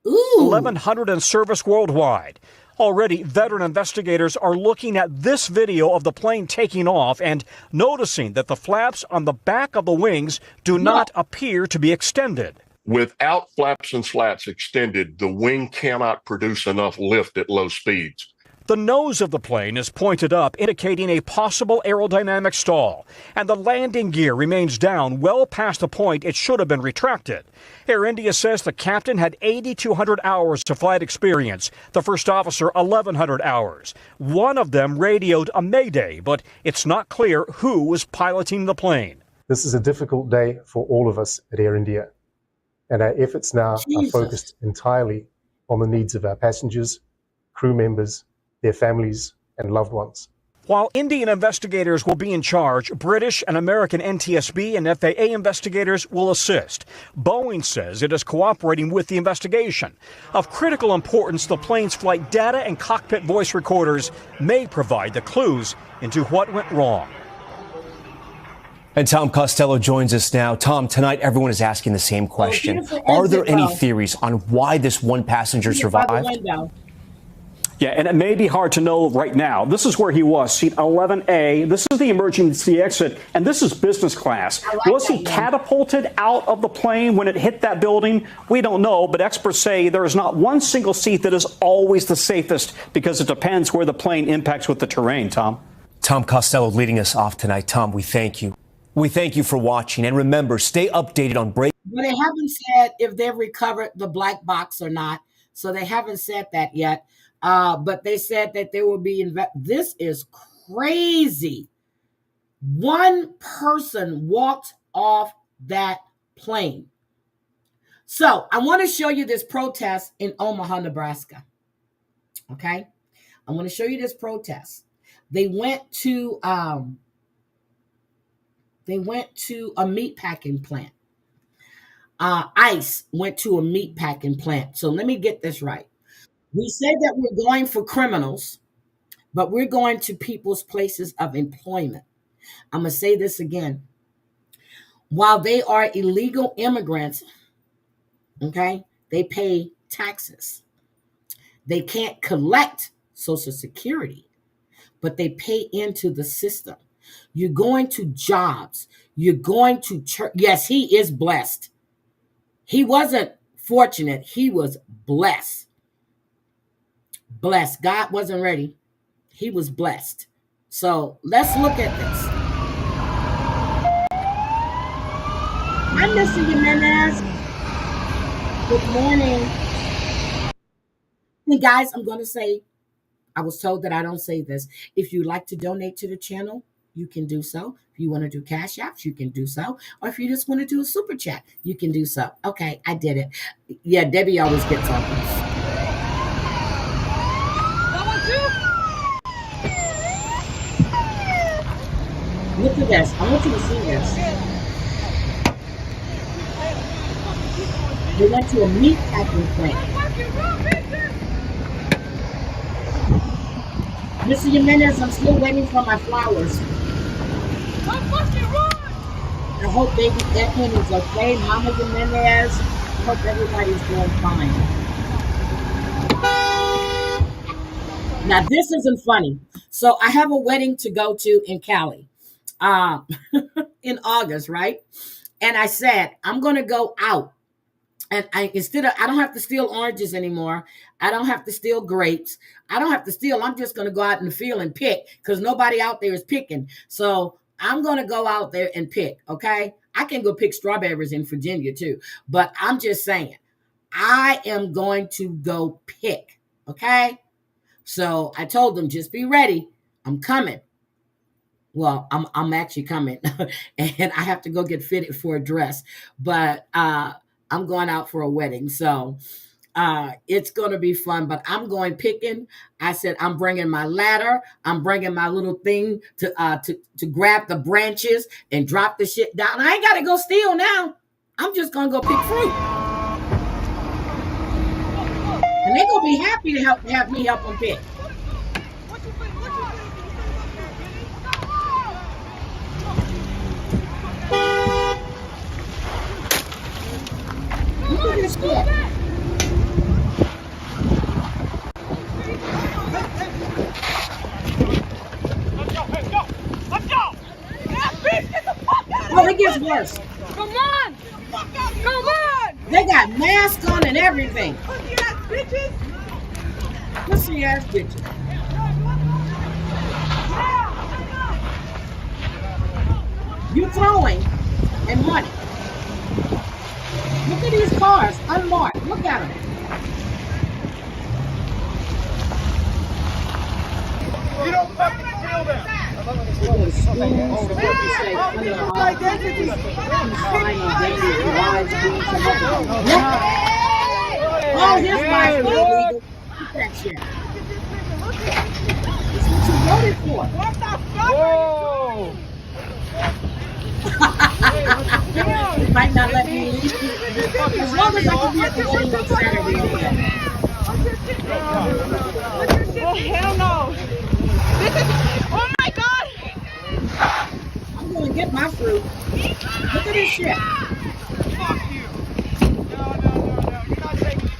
Ooh. 1,100 in service worldwide. Already, veteran investigators are looking at this video of the plane taking off and noticing that the flaps on the back of the wings do not appear to be extended. Without flaps and slats extended, the wing cannot produce enough lift at low speeds. The nose of the plane is pointed up, indicating a possible aerodynamic stall, and the landing gear remains down well past the point it should have been retracted. Air India says the captain had 8,200 hours of flight experience, the first officer 1,100 hours. One of them radioed a mayday, but it's not clear who was piloting the plane. This is a difficult day for all of us at Air India, and our efforts now are focused entirely on the needs of our passengers, crew members, their families and loved ones. While Indian investigators will be in charge, British and American NTSB and FAA investigators will assist. Boeing says it is cooperating with the investigation. Of critical importance, the plane's flight data and cockpit voice recorders may provide the clues into what went wrong. And Tom Costello joins us now. Tom, tonight everyone is asking the same question. Are there any theories on why this one passenger survived? Yeah, and it may be hard to know right now. This is where he was, seat 11A. This is the emergency exit, and this is business class. Was he catapulted out of the plane when it hit that building? We don't know, but experts say there is not one single seat that is always the safest because it depends where the plane impacts with the terrain, Tom. Tom Costello leading us off tonight. Tom, we thank you. We thank you for watching. And remember, stay updated on break. But they haven't said if they've recovered the black box or not. So they haven't said that yet. But they said that there will be, this is crazy. One person walked off that plane. So I want to show you this protest in Omaha, Nebraska. Okay. I want to show you this protest. They went to a meat packing plant. ICE went to a meat packing plant. So let me get this right. We said that we're going for criminals, but we're going to people's places of employment. I'm going to say this again. While they are illegal immigrants, okay, they pay taxes. They can't collect Social Security, but they pay into the system. You're going to jobs. You're going to church. Yes, he is blessed. He wasn't fortunate. He was blessed. Blessed. God wasn't ready. He was blessed. So let's look at this. I'm Mr. Jimenez. Good morning. And guys, I'm going to say, I was told that I don't say this. If you'd like to donate to the channel, you can do so. If you want to do cash apps, you can do so. Or if you just want to do a super chat, you can do so. Okay, I did it. Yeah, Debbie always gets on this. Look at this. I want you to see this. They went to a meat packing plant. Mr. Jimenez, I'm still waiting for my flowers. I hope baby Edwin is okay. Mama Jimenez, I hope everybody's doing fine. Now, this isn't funny. So I have a wedding to go to in Cali in August, right? And I said, I'm going to go out. And I don't have to steal oranges anymore. I don't have to steal grapes. I don't have to steal. I'm just going to go out in the field and pick because nobody out there is picking. So I'm going to go out there and pick, okay? I can go pick strawberries in Virginia too. But I'm just saying, I am going to go pick, okay? So I told them, just be ready. I'm coming. Well, I'm actually coming. And I have to go get fitted for a dress. But I'm going out for a wedding. So It's going to be fun, but I'm going picking. I said, I'm bringing my ladder. I'm bringing my little thing to grab the branches and drop the shit down. I ain't got to go steal now. I'm just going to go pick fruit. And they're going to be happy to have me help them pick. Look at this shit. Oh, it gets worse. Come on! Come on! They got masks on and everything. Pussy ass bitches! Pussy ass bitches. You throwing and running. Look at these cars, unmarked. Look at them. You don't fucking kill them! Oh, his wife's illegal. Look at that shit. That's what you voted for. What the fuck? Whoa! He might not let me leave. As long as I can be at the wedding on Saturday. Oh, hell no! This is... Oh my god! I'm going to get my fruit. Look at this shit. Fuck you! No. You're not taking it.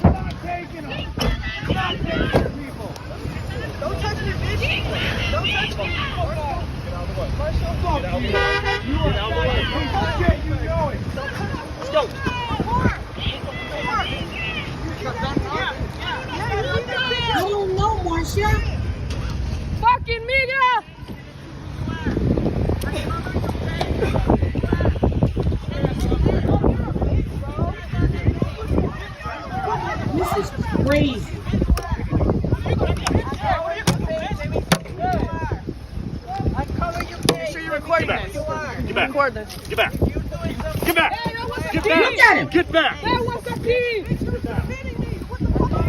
You're not taking them. You're not taking people. Don't touch me, bitch. Don't touch me. Fuck off. Get out of the way. Fuck you. Get out of the way. Okay, you know it. Let's go. I don't know, Marcia. Fucking Miguel! This is crazy. Make sure you're recording this. Get back. Record this. Get back. Get back. Get Look at him. back. Get back. That was a pee!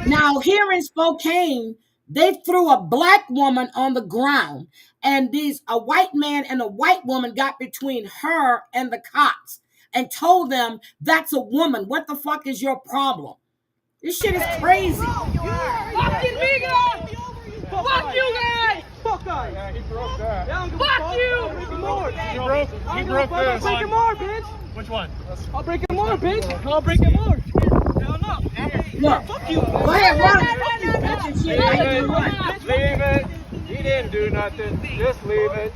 Now, here in Spokane, they threw a black woman on the ground, and a white man and a white woman got between her and the cops and told them, that's a woman. What the fuck is your problem? This shit is crazy. Fucking Miguel! Fuck you guys! Fuck guys! Yeah, he broke that. Fuck you! He broke this. I'll break him more, bitch! Which one? I'll break him more, bitch! I'll break him more! Hell no! Look, Fuck you! go ahead, run. That's your shit. I ain't gonna run. Leave it. He didn't do nothing. Just leave it.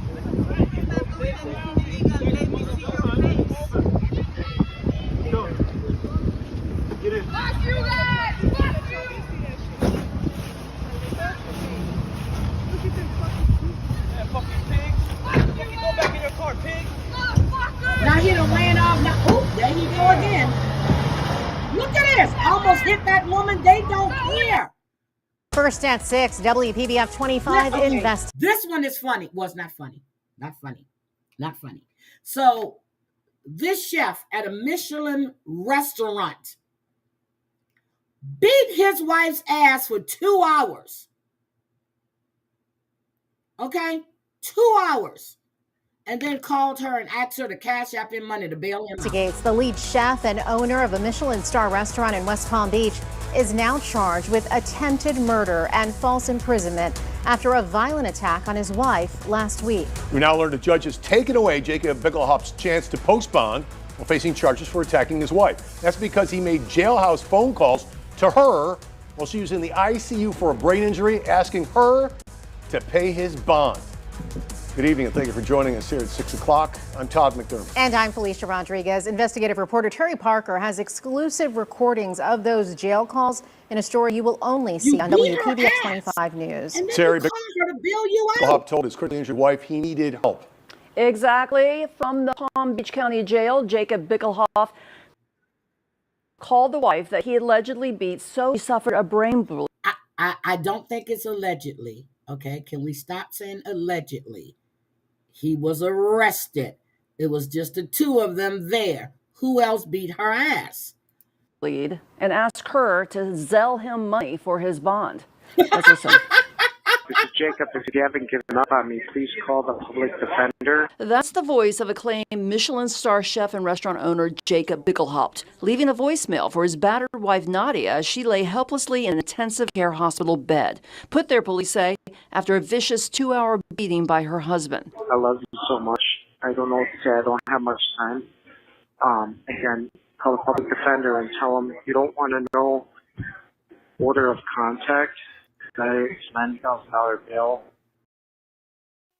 Get in. Fuck you guys! Fuck you! Yeah, fucking pig. Fucking go back in your car, pig. Now he done ran off. Now, oh, there he go again. Look at this. Almost hit that woman. They don't care. First at 6, WPBF 25 Okay. invest. This one is funny. Well, it's not funny. Not funny. Not funny. So this chef at a Michelin restaurant beat his wife's ass for 2 hours. Okay? 2 hours. And then called her and asked her to cash app him money to bail him out. Investigates. The lead chef and owner of a Michelin star restaurant in West Palm Beach is now charged with attempted murder and false imprisonment after a violent attack on his wife last week. We now learned a judge has taken away Jacob Bickelhoff's chance to post bond while facing charges for attacking his wife. That's because he made jailhouse phone calls to her while she was in the ICU for a brain injury, asking her to pay his bond. Good evening and thank you for joining us here at 6 o'clock. I'm Todd McDermott. And I'm Felicia Rodriguez. Investigative reporter Terry Parker has exclusive recordings of those jail calls in a story you will only see on WPBF 25 News. Terry Bickelhoff told his critically injured wife he needed help. Exactly. From the Palm Beach County Jail, Jacob Bickelhoff called the wife that he allegedly beat so he suffered a brain bleed. I don't think it's allegedly. Okay, can we stop saying allegedly? He was arrested. It was just the two of them there. Who else beat her ass? lead and ask her to Zelle him money for his bond. Let's listen. This is Jacob. If you haven't given up on me, please call the public defender. That's the voice of acclaimed Michelin star chef and restaurant owner Jacob Bickelhaupt, leaving a voicemail for his battered wife Nadia as she lay helplessly in an intensive care hospital bed. Put there, police say, after a vicious 2-hour beating by her husband. I love you so much. I don't know what to say. I don't have much time. Again, call the public defender and tell them you don't want to know order of contact. It's $90,000 bail.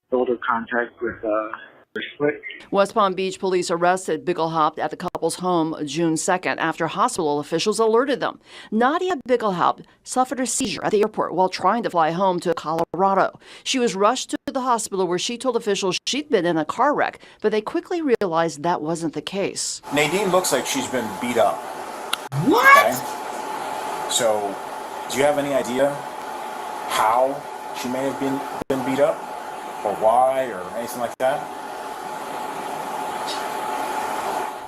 Order contact with split. West Palm Beach police arrested Bickelhaupt at the couple's home June 2nd after hospital officials alerted them. Nadia Bickelhaupt suffered a seizure at the airport while trying to fly home to Colorado. She was rushed to the hospital where she told officials she'd been in a car wreck, but they quickly realized that wasn't the case. Nadine looks like she's been beat up. What? Okay? So, do you have any idea how she may have been beat up? Or why, or anything like that?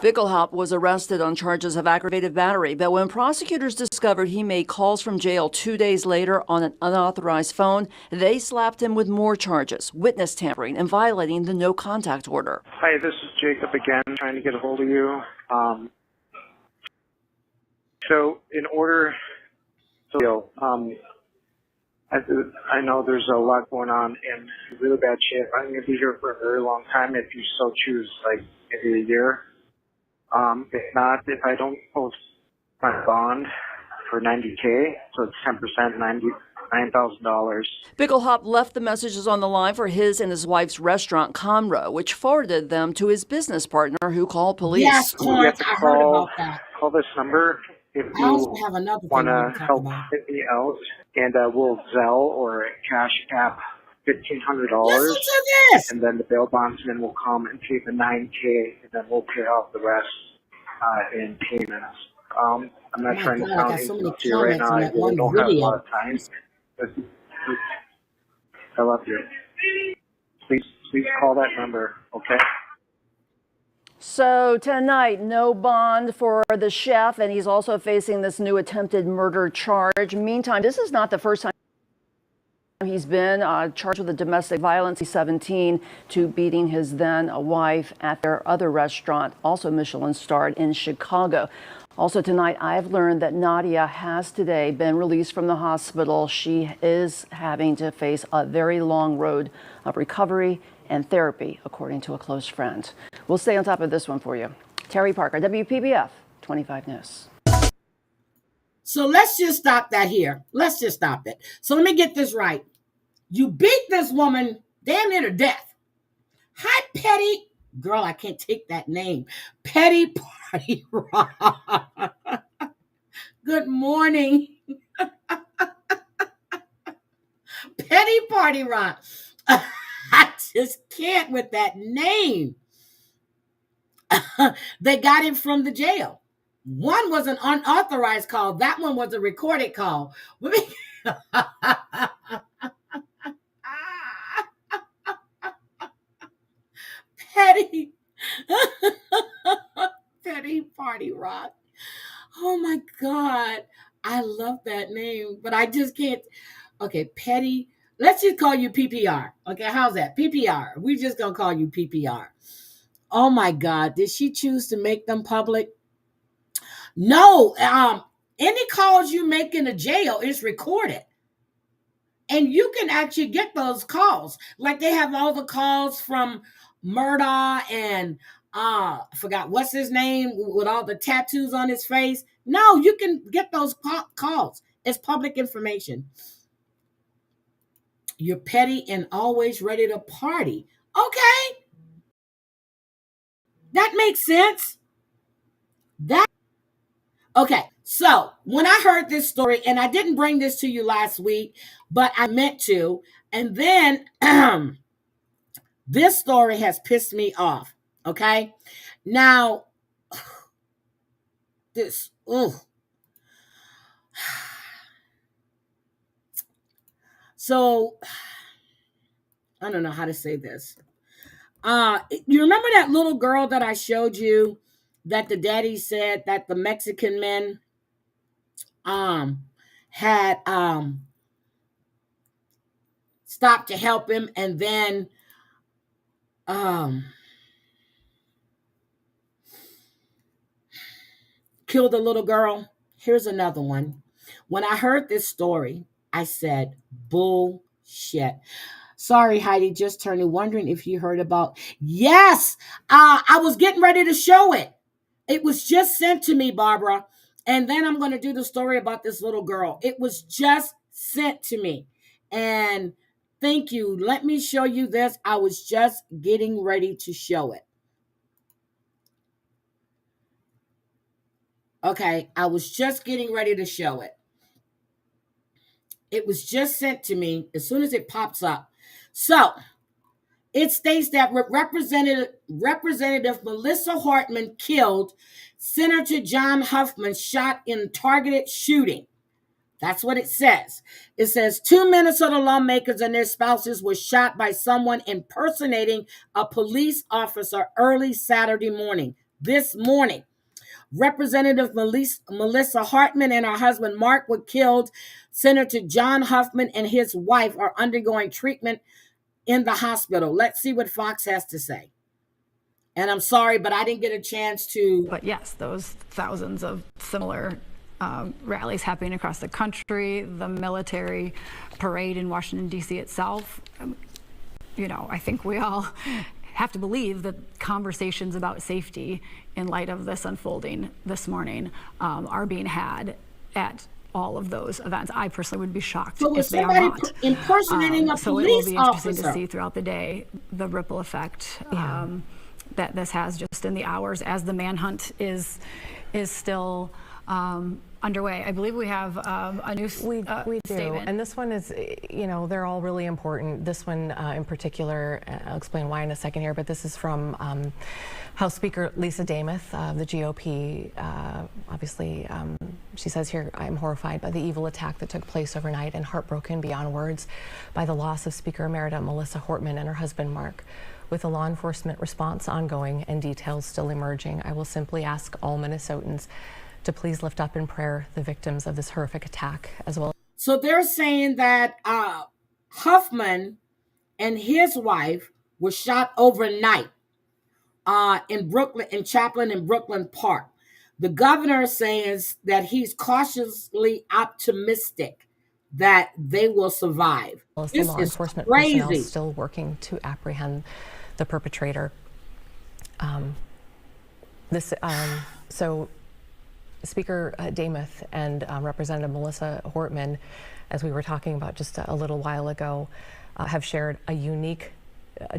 Bickelhaupt was arrested on charges of aggravated battery, but when prosecutors discovered he made calls from jail 2 days later on an unauthorized phone, they slapped him with more charges, witness tampering and violating the no-contact order. Hi, this is Jacob again, trying to get a hold of you. So, in order to I know there's a lot going on in really bad shape. I'm going to be here for a very long time if you so choose, like maybe a year. If not, if I don't post my bond for $90K, so it's 10%, $9,000. Bickelhaupt left the messages on the line for his and his wife's restaurant, Conroe, which forwarded them to his business partner who called police. Yes, Clarence, I heard about that. Call this number if I also have another want thing to to talk help about. get me out, and we'll Zelle or Cash App $1,500. Listen to this. And then the bail bondsman will come and pay the $9K, and then we'll pay off the rest in payments. I'm not trying to sound insincere right now. I really don't have a lot of time. But I love you. Please call that number, okay? So tonight, no bond for the chef, and he's also facing this new attempted murder charge. Meantime, this is not the first time he's been charged with a domestic violence. He's 17 to beating his then wife at their other restaurant, also Michelin starred in Chicago. Also tonight, I've learned that Nadia has today been released from the hospital. She is having to face a very long road of recovery and therapy, according to a close friend. We'll stay on top of this one for you. Terry Parker, WPBF 25 News. So let's just stop that here. Let's just stop it. So let me get this right. You beat this woman damn near to death. Hi, Petty. Girl, I can't take that name. Petty Party Rock. Good morning. Petty Party Rock. I just can't with that name. They got him from the jail. One was an unauthorized call. That one was a recorded call. Petty. Petty Party Rock. Oh my God. I love that name, but I just can't. Okay, Petty. Let's just call you PPR. Okay, how's that? PPR. We're just going to call you PPR. Oh my God. Did she choose to make them public? No. Any calls you make in a jail is recorded. And you can actually get those calls. Like they have all the calls from Murdaugh and I forgot what's his name with all the tattoos on his face. No, you can get those calls. It's public information. You're petty and always ready to party. Okay. That makes sense. Okay. So when I heard this story, and I didn't bring this to you last week, but I meant to, and then this story has pissed me off. Okay. Now, this, so I don't know how to say this. You remember that little girl that I showed you that the daddy said that the Mexican men had stopped to help him, and then killed a little girl. Here's another one. When I heard this story, I said, bullshit. Sorry, Heidi, just turning, wondering if you heard about. Yes, I was getting ready to show it. It was just sent to me, Barbara. And then I'm going to do the story about this little girl. It was just sent to me. And thank you. Let me show you this. I was just getting ready to show it. Okay, I was just getting ready to show it. It was just sent to me as soon as it pops up. So it states that Representative Melissa Hartman killed Senator John Huffman, shot in targeted shooting. That's what it says. It says 2 Minnesota lawmakers and their spouses were shot by someone impersonating a police officer early Saturday morning. This morning, Representative Melissa Hartman and her husband Mark were killed. Senator John Huffman and his wife are undergoing treatment in the hospital. Let's see what Fox has to say. And I'm sorry, but I didn't get a chance to. But yes, those thousands of similar rallies happening across the country, the military parade in Washington, D.C. itself. I think we all have to believe that conversations about safety in light of this unfolding this morning are being had at all of those events. I personally would be shocked if they are not. Impersonating a so police it will be officer. interesting to see throughout the day the ripple effect that this has just in the hours as the manhunt is still underway. I believe we have a new we do. statement. And this one is, they're all really important. This one in particular, I'll explain why in a second here, but this is from House Speaker Lisa Damoth of the GOP. Obviously, she says here, I'm horrified by the evil attack that took place overnight and heartbroken beyond words by the loss of Speaker Emerita Melissa Hartman and her husband Mark. With the law enforcement response ongoing and details still emerging, I will simply ask all Minnesotans to please lift up in prayer the victims of this horrific attack as well. So they're saying that Huffman and his wife were shot overnight in Brooklyn, in Chaplin and Brooklyn Park. The governor says that he's cautiously optimistic that they will survive. Well, This the law is enforcement crazy. personnel still working to apprehend the perpetrator. So Speaker Damoth and Representative Melissa Hartman, as we were talking about just a little while ago, have shared a unique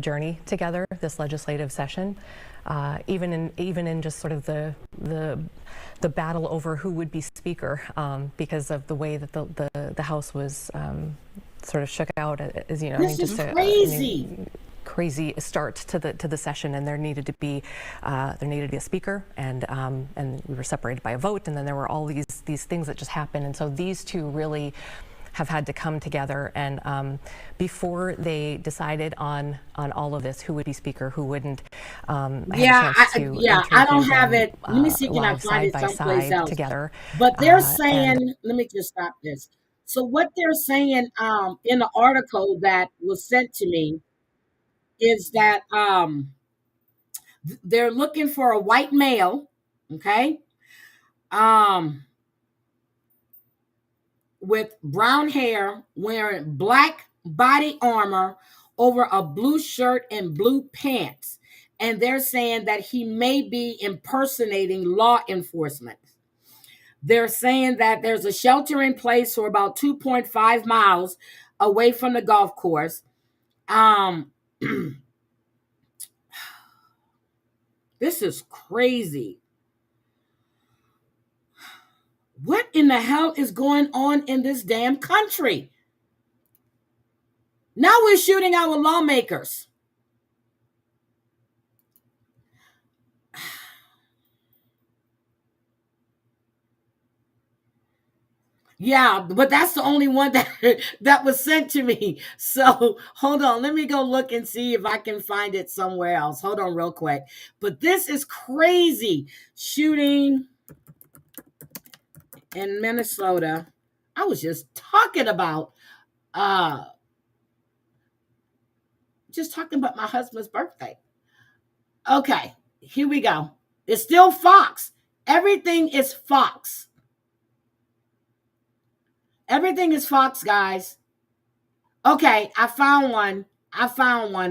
journey together this legislative session. Even in just sort of the battle over who would be speaker, because of the way that the House was sort of shook out, as you know. This is crazy. Crazy start to the session, and there needed to be a speaker, and we were separated by a vote, and then there were all these things that just happened, and so these two really have had to come together, and before they decided on all of this, who would be speaker, who wouldn't. I don't have it. Let me see, can I find it someplace else? Together. But they're saying, let me just stop this. So what they're saying in the article that was sent to me is that they're looking for a white male, okay, with brown hair, wearing black body armor over a blue shirt and blue pants. And they're saying that he may be impersonating law enforcement. They're saying that there's a shelter in place for about 2.5 miles away from the golf course. This is crazy. What in the hell is going on in this damn country? Now we're shooting our lawmakers. Yeah, but that's the only one that was sent to me. So hold on, let me go look and see if I can find it somewhere else. Hold on real quick. But this is crazy. Shooting in Minnesota. I was just talking about my husband's birthday. Okay, here we go. It's still Fox. Everything is Fox. Everything is Fox, guys. Okay, I found one.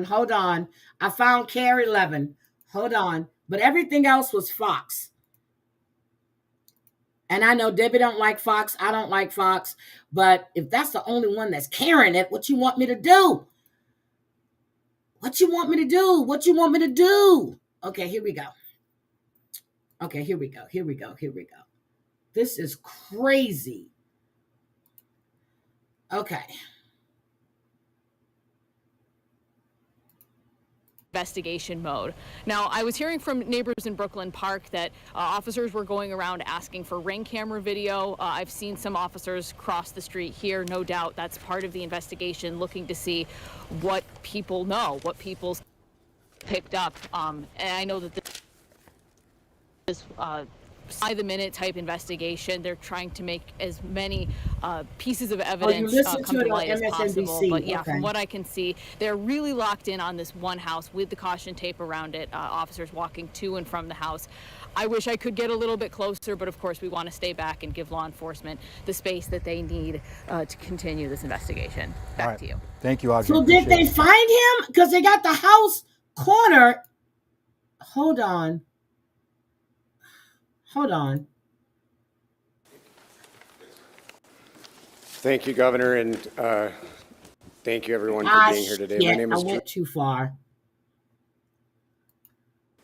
Hold on. I found Carrie Levin. Hold on. But everything else was Fox. And I know Debbie don't like Fox. I don't like Fox. But if that's the only one that's carrying it, what you want me to do? What you want me to do? What you want me to do? Okay, here we go. Okay, here we go. Here we go. Here we go. This is crazy. Okay. Investigation mode. Now, I was hearing from neighbors in Brooklyn Park that officers were going around asking for ring camera video. I've seen some officers cross the street here. No doubt that's part of the investigation, looking to see what people know, what people picked up. And I know that this is by the minute type investigation. They're trying to make as many pieces of evidence come to light as possible. But yeah, from what I can see, they're really locked in on this one house with the caution tape around it. Officers walking to and from the house. I wish I could get a little bit closer, but of course we want to stay back and give law enforcement the space that they need to continue this investigation. Back to you. Thank you, Audrey. So did they find him? Because they got the house cornered. Hold on. Hold on. Thank you, Governor, and thank you, everyone, for being here today. My name is. I went too far.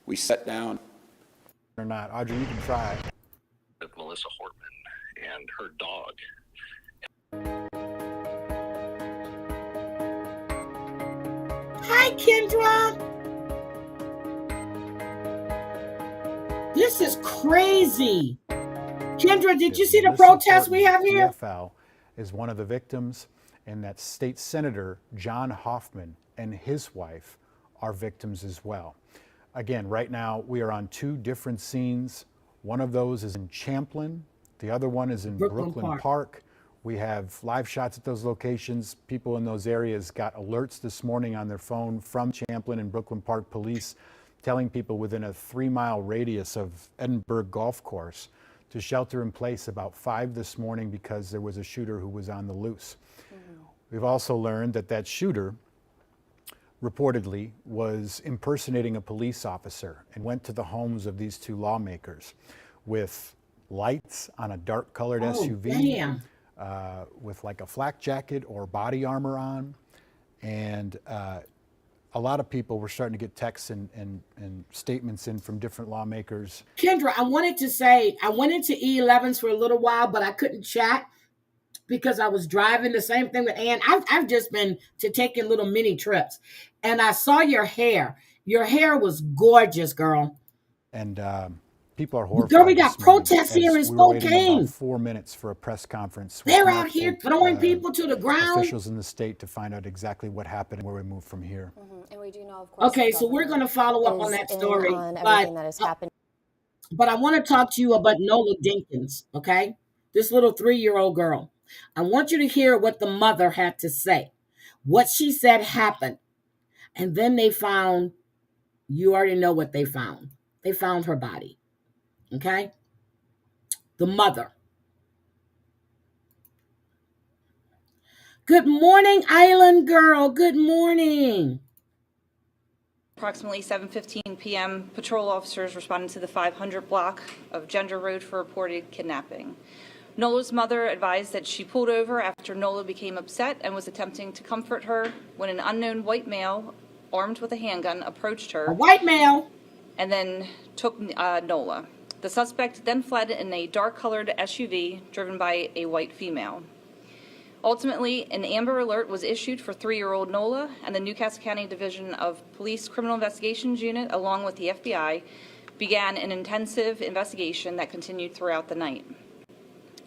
We sat down. Or not, Audrey, you can try. Melissa Hortman and her dog. Hi, Kendra. This is crazy. Kendra, did you see the protest we have here? TFL is one of the victims, and that state senator, John Hoffman, and his wife are victims as well. Again, right now, we are on two different scenes. One of those is in Champlin. The other one is in Brooklyn Park. We have live shots at those locations. People in those areas got alerts this morning on their phone from Champlin and Brooklyn Park police telling people within a 3-mile radius of Edinburgh Golf Course to shelter in place about 5 this morning because there was a shooter who was on the loose. We've also learned that that shooter reportedly was impersonating a police officer and went to the homes of these two lawmakers with lights on a dark colored SUV, with like a flak jacket or body armor on. And a lot of people were starting to get texts and statements in from different lawmakers. Kendra, I wanted to say, I went into E11s for a little while, but I couldn't chat because I was driving. The same thing with Ann. I've just been to taking little mini trips. And I saw your hair. Your hair was gorgeous, girl. And people are horrified. Girl, we got protests here in Spokane. We were waiting about 4 minutes for a press conference. They're out here throwing people to the ground. Officials in the state to find out exactly what happened and where we move from here. And we do know, of course. Okay, so we're going to follow up on that story. On everything that has happened. But I want to talk to you about Nola Dinkins, okay? This little 3-year-old girl. I want you to hear what the mother had to say. What she said happened. And then they found, you already know what they found. They found her body. Okay? The mother. Good morning, Island Girl. Good morning. Approximately 7:15 p.m., patrol officers responded to the 500 block of Gender Road for reported kidnapping. Nola's mother advised that she pulled over after Nola became upset and was attempting to comfort her when an unknown white male armed with a handgun approached her. A white male. And then took Nola. The suspect then fled in a dark-colored SUV driven by a white female. Ultimately, an Amber Alert was issued for 3-year-old Nola, and the Newcastle County Division of Police Criminal Investigations Unit, along with the FBI, began an intensive investigation that continued throughout the night.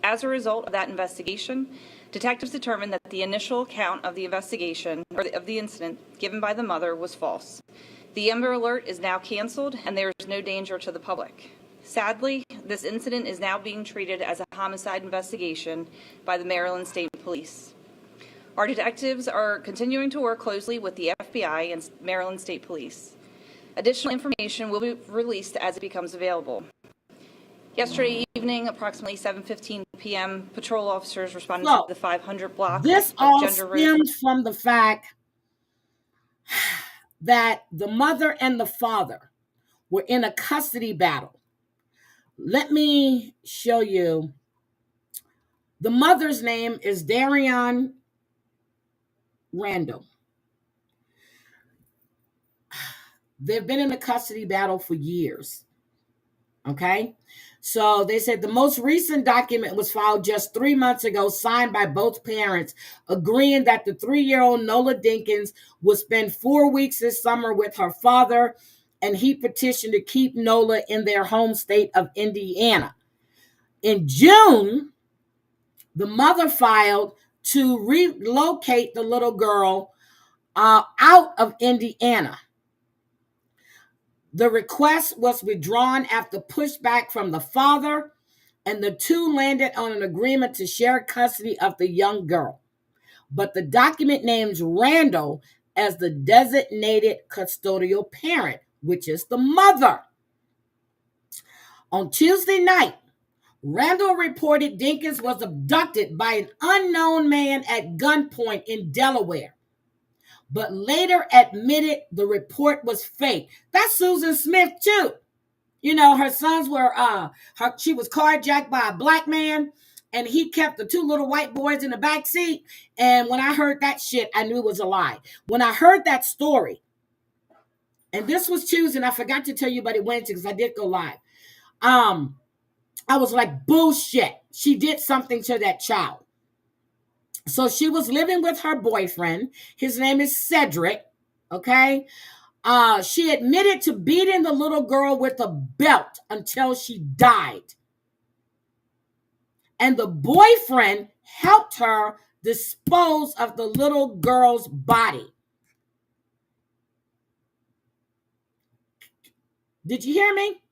As a result of that investigation, detectives determined that the initial account of the investigation, or of the incident, given by the mother was false. The Amber Alert is now canceled, and there is no danger to the public. Sadly, this incident is now being treated as a homicide investigation by the Maryland State Police. Our detectives are continuing to work closely with the FBI and Maryland State Police. Additional information will be released as it becomes available. Yesterday evening, approximately 7:15 p.m., patrol officers responded to the 500 block This of all Gender Road. stems from the fact that the mother and the father were in a custody battle. Let me show you. The mother's name is Darian Randall. They've been in a custody battle for years. Okay? So they said the most recent document was filed just 3 months ago, signed by both parents, agreeing that the 3-year-old Nola Dinkins would spend 4 weeks this summer with her father, and he petitioned to keep Nola in their home state of Indiana. In June, the mother filed to relocate the little girl out of Indiana. The request was withdrawn after pushback from the father, and the two landed on an agreement to share custody of the young girl. But the document names Randall as the designated custodial parent, which is the mother. On Tuesday night, Randall reported Dinkins was abducted by an unknown man at gunpoint in Delaware, but later admitted the report was fake. That's Susan Smith too. You know, her sons were, she was carjacked by a black man, and he kept the 2 little white boys in the back seat. And when I heard that shit, I knew it was a lie. When I heard that story, and this was Tuesday, and I forgot to tell you about it Wednesday because I did go live. I was like, bullshit. She did something to that child. So she was living with her boyfriend. His name is Cedric. Okay. She admitted to beating the little girl with a belt until she died. And the boyfriend helped her dispose of the little girl's body. Did you hear me?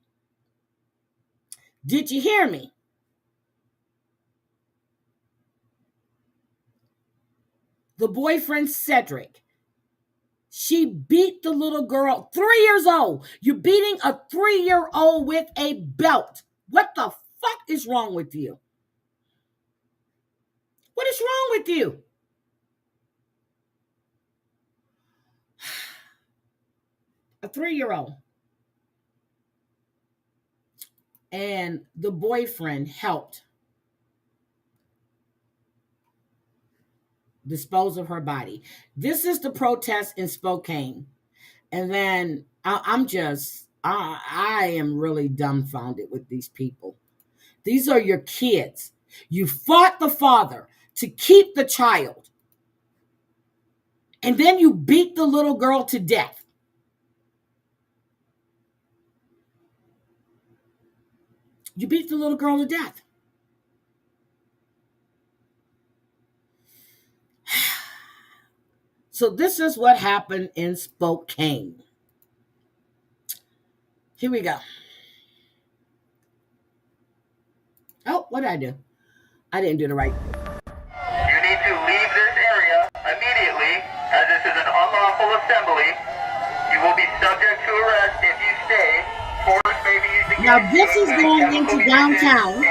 Did you hear me? The boyfriend, Cedric. She beat the little girl, 3 years old. You're beating a 3-year-old with a belt. What the fuck is wrong with you? What is wrong with you? A 3-year-old. And the boyfriend helped dispose of her body. This is the protest in Spokane. And then I am really dumbfounded with these people. These are your kids. You fought the father to keep the child. And then you beat the little girl to death. You beat the little girl to death. So this is what happened in Spokane. Here we go. Oh, what did I do? I didn't do the right thing. You need to leave this area immediately, as this is an unlawful assembly. You will be subject to arrest if you stay. Force may be used against you. Now this is going into downtown.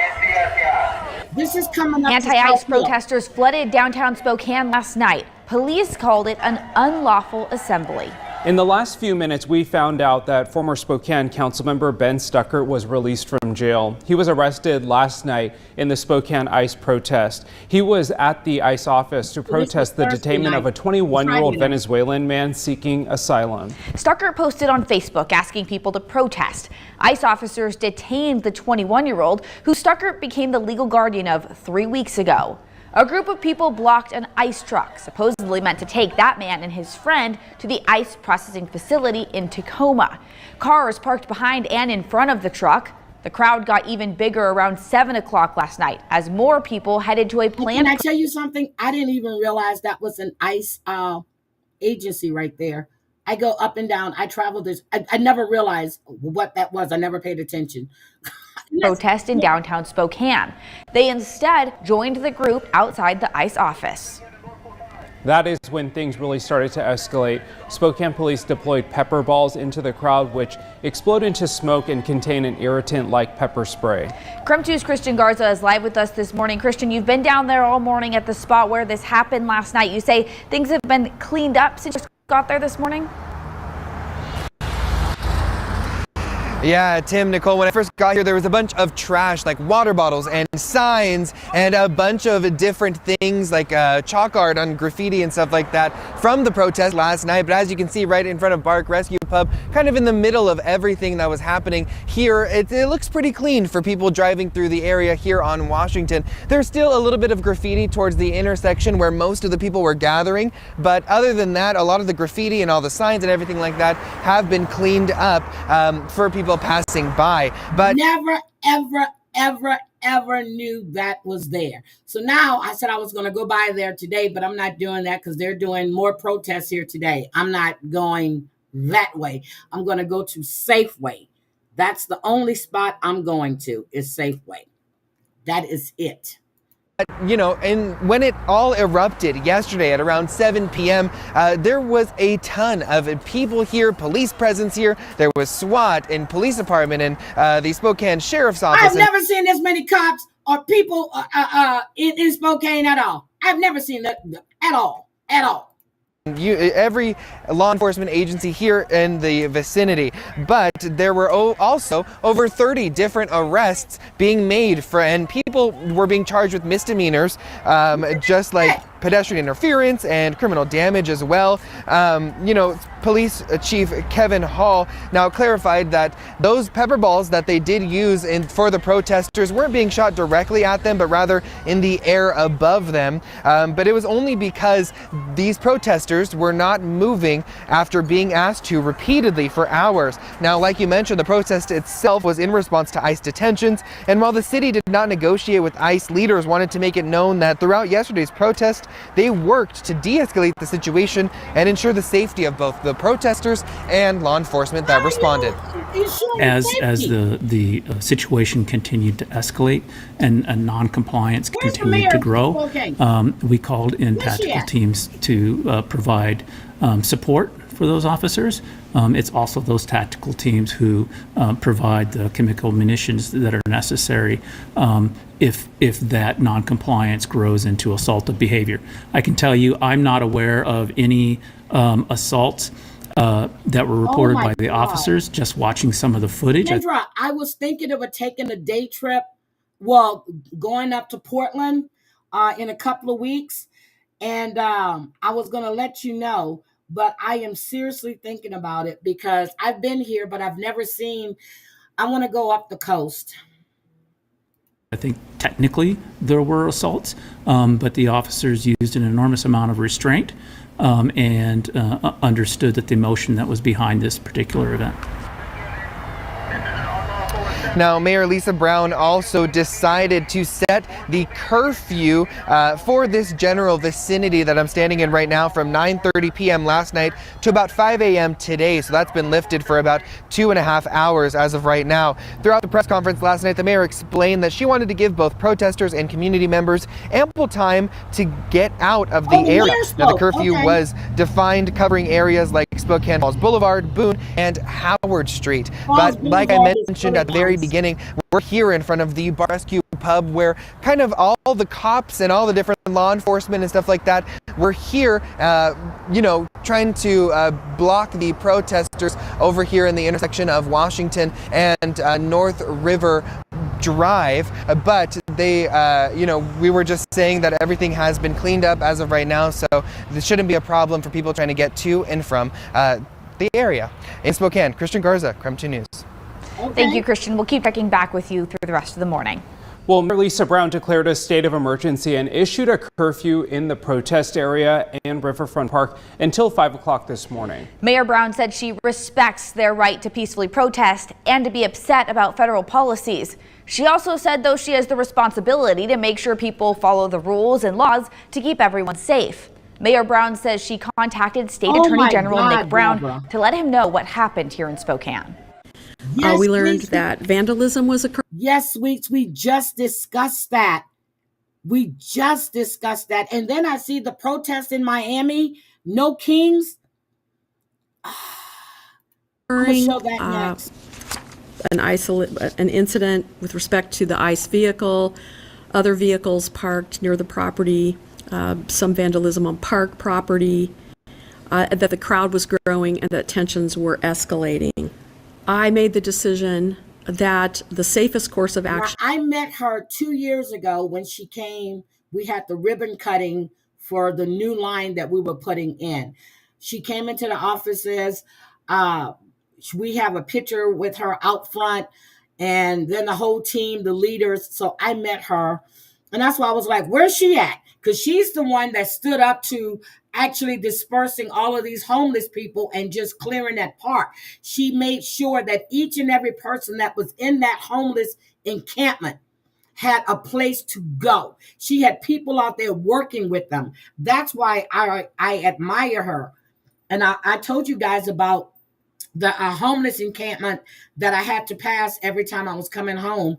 This is coming up. Anti-ICE protesters flooded downtown Spokane last night. Police called it an unlawful assembly. In the last few minutes, we found out that former Spokane councilmember Ben Stuckert was released from jail. He was arrested last night in the Spokane ICE protest. He was at the ICE office to protest the detainment of a 21-year-old Venezuelan man seeking asylum. Stuckert posted on Facebook asking people to protest. ICE officers detained the 21-year-old, who Stuckert became the legal guardian of 3 weeks ago. A group of people blocked an ICE truck, supposedly meant to take that man and his friend to the ICE processing facility in Tacoma. Cars parked behind and in front of the truck. The crowd got even bigger around 7 o'clock last night as more people headed to a planned... Can I tell you something? I didn't even realize that was an ICE agency right there. I go up and down. I travel this. I never realized what that was. I never paid attention. Protest in downtown Spokane. They instead joined the group outside the ICE office. That is when things really started to escalate. Spokane police deployed pepper balls into the crowd, which explode into smoke and contain an irritant like pepper spray. KREM 2's Christian Garza is live with us this morning. Christian, you've been down there all morning at the spot where this happened last night. You say things have been cleaned up since you got there this morning? Yeah, Tim, Nicole, when I first got here, there was a bunch of trash, like water bottles and signs and a bunch of different things like chalk art on graffiti and stuff like that from the protest last night. But as you can see right in front of Bark Rescue Pub, kind of in the middle of everything that was happening here, it looks pretty clean for people driving through the area here on Washington. There's still a little bit of graffiti towards the intersection where most of the people were gathering. But other than that, a lot of the graffiti and all the signs and everything like that have been cleaned up for people passing by. But never, ever knew that was there. So now I said I was going to go by there today, but I'm not doing that because they're doing more protests here today. I'm not going that way. I'm going to go to Safeway. That's the only spot I'm going to is Safeway. That is it. You know, and when it all erupted yesterday at around 7 p.m., there was a ton of people here, police presence here. There was SWAT and police department and the Spokane Sheriff's Office. I've never seen this many cops or people in Spokane at all. I've never seen that at all. Every law enforcement agency here in the vicinity, but there were also over 30 different arrests being made and people were being charged with misdemeanors, just like pedestrian interference and criminal damage as well. You know, Police Chief Kevin Hall now clarified that those pepper balls that they did use for the protesters weren't being shot directly at them, but rather in the air above them. But it was only because these protesters were not moving after being asked to repeatedly for hours. Now, like you mentioned, the protest itself was in response to ICE detentions, and while the city did not negotiate with ICE, leaders wanted to make it known that throughout yesterday's protest, they worked to de-escalate the situation and ensure the safety of both the protesters and law enforcement that responded. As the situation continued to escalate and non-compliance continued to grow, we called in tactical teams to provide support for those officers. It's also those tactical teams who provide the chemical munitions that are necessary if that non-compliance grows into assaultive behavior. I can tell you I'm not aware of any assaults that were reported by the officers, just watching some of the footage. Kendra, I was thinking of taking a day trip, going up to Portland in a couple of weeks, and I was going to let you know, but I am seriously thinking about it because I've been here, but I've never seen, I want to go up the coast. I think technically there were assaults, but the officers used an enormous amount of restraint and understood that the emotion that was behind this particular event. Now, Mayor Lisa Brown also decided to set the curfew for this general vicinity that I'm standing in right now from 9:30 p.m. last night to about 5 a.m. today. So that's been lifted for about 2.5 hours as of right now. Throughout the press conference last night, the mayor explained that she wanted to give both protesters and community members ample time to get out of the area. Now, the curfew was defined covering areas like Spokane Falls Boulevard, Boone, and Howard Street. But like I mentioned at the very beginning, we're here in front of the Bark Rescue Pub where kind of all the cops and all the different law enforcement and stuff like that were here, trying to block the protesters over here in the intersection of Washington and North River Drive. But they, we were just saying that everything has been cleaned up as of right now, so there shouldn't be a problem for people trying to get to and from the area. In Spokane, Christian Garza, KREM 2 News. Thank you, Christian. We'll keep checking back with you through the rest of the morning. Well, Mayor Lisa Brown declared a state of emergency and issued a curfew in the protest area and Riverfront Park until 5 o'clock this morning. Mayor Brown said she respects their right to peacefully protest and to be upset about federal policies. She also said, though, she has the responsibility to make sure people follow the rules and laws to keep everyone safe. Mayor Brown says she contacted State Oh Attorney my General God, Nick Brown Barbara. to let him know what happened here in Spokane. Yes, we learned please. that vandalism was occurring. Yes, we just discussed that. We just discussed that. And then I see the protest in Miami, no kings. I'm gonna show that next. An incident with respect to the ICE vehicle, other vehicles parked near the property, some vandalism on park property, that the crowd was growing and that tensions were escalating. I made the decision that the safest course of action. Now, I met her 2 years ago when she came. We had the ribbon cutting for the new line that we were putting in. She came into the offices. We have a picture with her out front, and then the whole team, the leaders. So I met her, and that's why I was like, where's she at? Because she's the one that stood up to actually dispersing all of these homeless people and just clearing that park. She made sure that each and every person that was in that homeless encampment had a place to go. She had people out there working with them. That's why I admire her. And I told you guys about the homeless encampment that I had to pass every time I was coming home.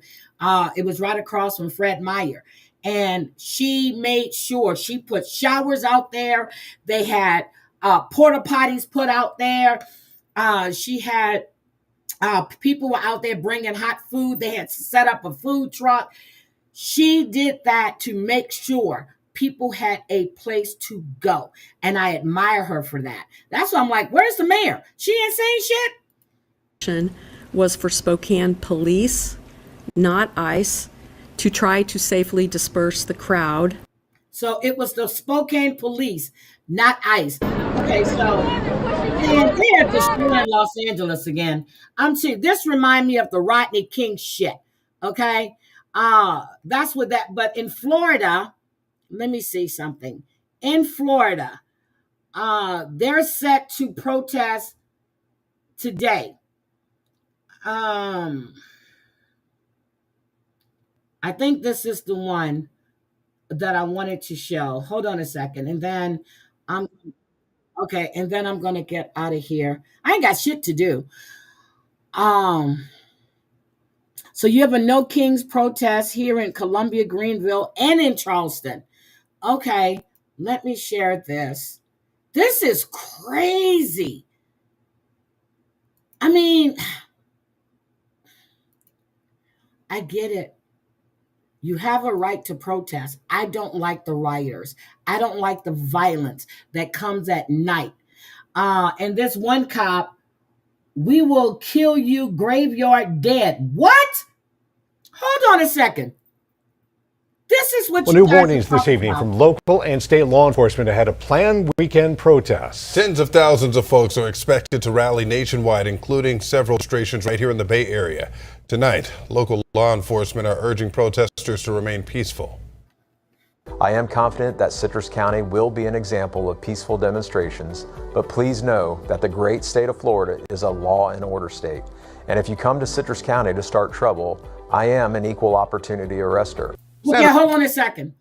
It was right across from Fred Meyer. And she made sure she put showers out there. They had porta potties put out there. She had people were out there bringing hot food. They had set up a food truck. She did that to make sure people had a place to go. And I admire her for that. That's why I'm like, where's the mayor? She ain't saying shit. Was for Spokane police, not ICE, to try to safely disperse the crowd. So it was the Spokane police, not ICE. Okay, so man, they're destroying Los Angeles again. I'm saying this reminds me of the Rodney King shit. Okay, that's what that. But in Florida, let me see something. In Florida, they're set to protest today. I think this is the one that I wanted to show. Hold on a second. And then I'm going to get out of here. I ain't got shit to do. So you have a No Kings protest here in Columbia, Greenville, and in Charleston. Okay, let me share this. This is crazy. I mean, I get it. You have a right to protest. I don't like the rioters. I don't like the violence that comes at night. And this one cop, we will kill you graveyard dead. What? Hold on a second. This is what Well, you new guys warnings are this talking evening about. from local and state law enforcement ahead of planned weekend protests. Tens of thousands of folks are expected to rally nationwide, including several demonstrations right here in the Bay Area. Tonight, local law enforcement are urging protesters to remain peaceful. I am confident that Citrus County will be an example of peaceful demonstrations, but please know that the great state of Florida is a law and order state. And if you come to Citrus County to start trouble, I am an equal opportunity arrester. Okay, hold on a second.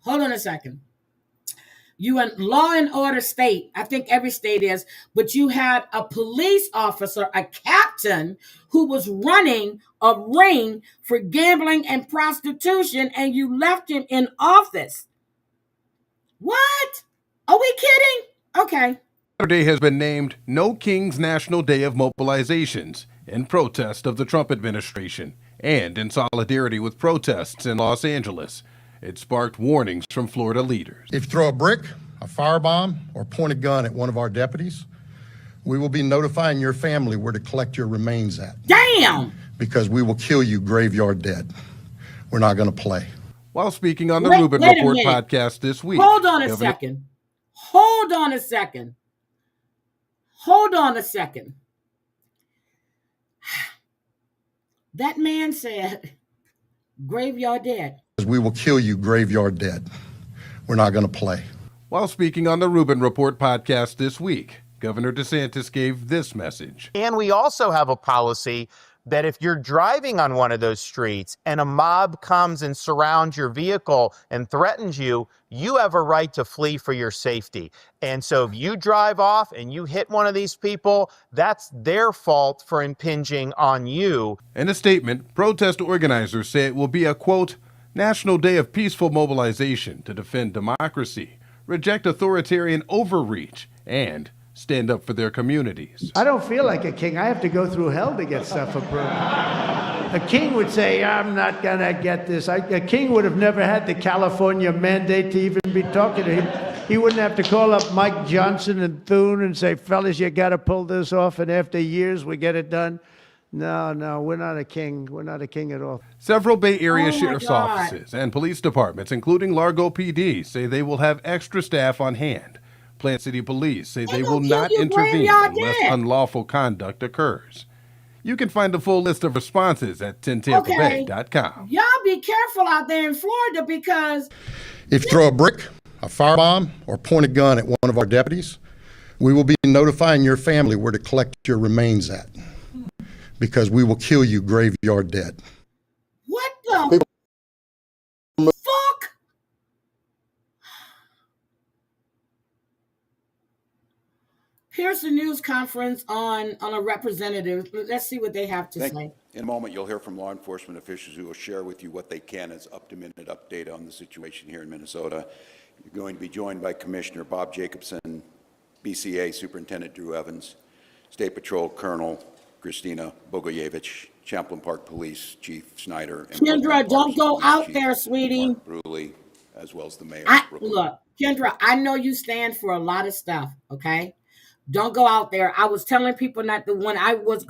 You in law and order state. I think every state is, but you had a police officer, a captain, who was running a ring for gambling and prostitution, and you left him in office. What? Are we kidding? Okay. Saturday has been named No Kings National Day of Mobilizations in protest of the Trump administration and in solidarity with protests in Los Angeles. It sparked warnings from Florida leaders. If you throw a brick, a firebomb, or point a gun at one of our deputies, we will be notifying your family where to collect your remains at. Damn! Because we will kill you graveyard dead. We're not going to play. While speaking on the Rubin Report podcast this week. Hold on a second. That man said, graveyard dead. We will kill you graveyard dead. We're not going to play. While speaking on the Rubin Report podcast this week, Governor DeSantis gave this message. And we also have a policy that if you're driving on one of those streets and a mob comes and surrounds your vehicle and threatens you, you have a right to flee for your safety. And so if you drive off and you hit one of these people, that's their fault for impinging on you. In a statement, protest organizers say it will be a, quote, national day of peaceful mobilization to defend democracy, reject authoritarian overreach, and stand up for their communities. I don't feel like a king. I have to go through hell to get stuff approved. A king would say, I'm not going to get this. A king would have never had the California mandate to even be talking to him. He wouldn't have to call up Mike Johnson and Thune and say, fellas, you got to pull this off, and after years we get it done. No, we're not a king. We're not a king at all. Several Bay Area sheriff's offices and police departments, including Largo PD, say they will have extra staff on hand. Plant City Police say they will not intervene unless unlawful conduct occurs. You can find the full list of responses at 10tampabay.com. Y'all be careful out there in Florida because If you throw a brick, a firebomb, or point a gun at one of our deputies, we will be notifying your family where to collect your remains at, because we will kill you graveyard dead. what the fuck? Here's the news conference on a representative. Let's see what they have to say. In a moment, you'll hear from law enforcement officials who will share with you what they can as up-to-minute update on the situation here in Minnesota. You're going to be joined by Commissioner Bob Jacobson, BCA Superintendent Drew Evans, State Patrol Colonel Christina Bogoyevich, Champlain Park Police Chief Snyder, and Kendra, don't go out there, sweetie. Bruley, as well as the mayor. Look, Kendra, I know you stand for a lot of stuff, okay? Don't go out there. I was telling people not the when I was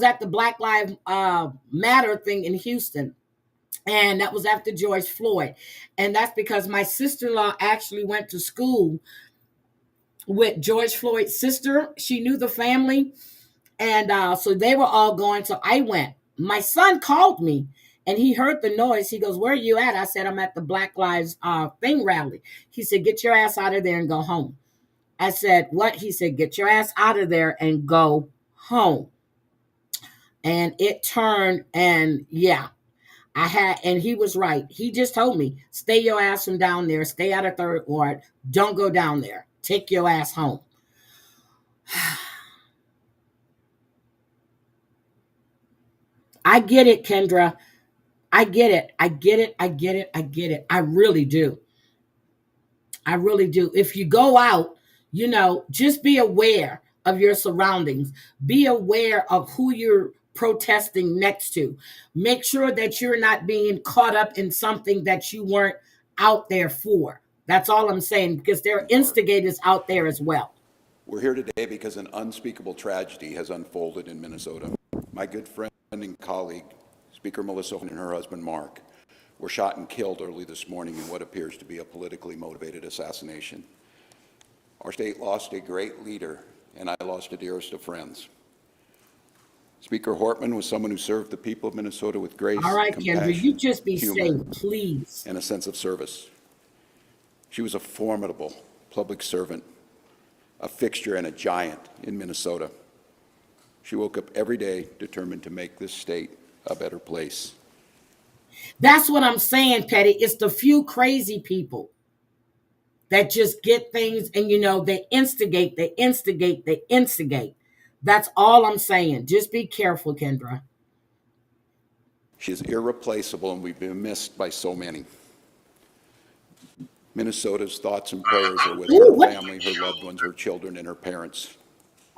at the Black Lives Matter thing in Houston, and that was after George Floyd. And that's because my sister-in-law actually went to school with George Floyd's sister. She knew the family. And so they were all going. So I went. My son called me and he heard the noise. He goes, where are you at? I said, I'm at the Black Lives thing rally. He said, get your ass out of there and go home. I said, what? He said, get your ass out of there and go home. And it turned, and yeah, and he was right. He just told me, stay your ass from down there. Stay out of Third Ward. Don't go down there. Take your ass home. I get it, Kendra. I get it. I really do. If you go out, just be aware of your surroundings. Be aware of who you're protesting next to. Make sure that you're not being caught up in something that you weren't out there for. That's all I'm saying, because there are instigators out there as well. We're here today because an unspeakable tragedy has unfolded in Minnesota. My good friend and colleague, Speaker Melissa and her husband Mark, were shot and killed early this morning in what appears to be a politically motivated assassination. Our state lost a great leader, and I lost a dearest of friends. Speaker Hortman was someone who served the people of Minnesota with grace, all right, compassion, Kendra, you just be humor, safe, please. and a sense of service. She was a formidable public servant, a fixture and a giant in Minnesota. She woke up every day determined to make this state a better place. That's what I'm saying, Petty. It's the few crazy people that just get things and, they instigate. That's all I'm saying. Just be careful, Kendra. She is irreplaceable, and we've been missed by so many. Minnesota's thoughts and prayers are with her family, her loved ones, her children, and her parents.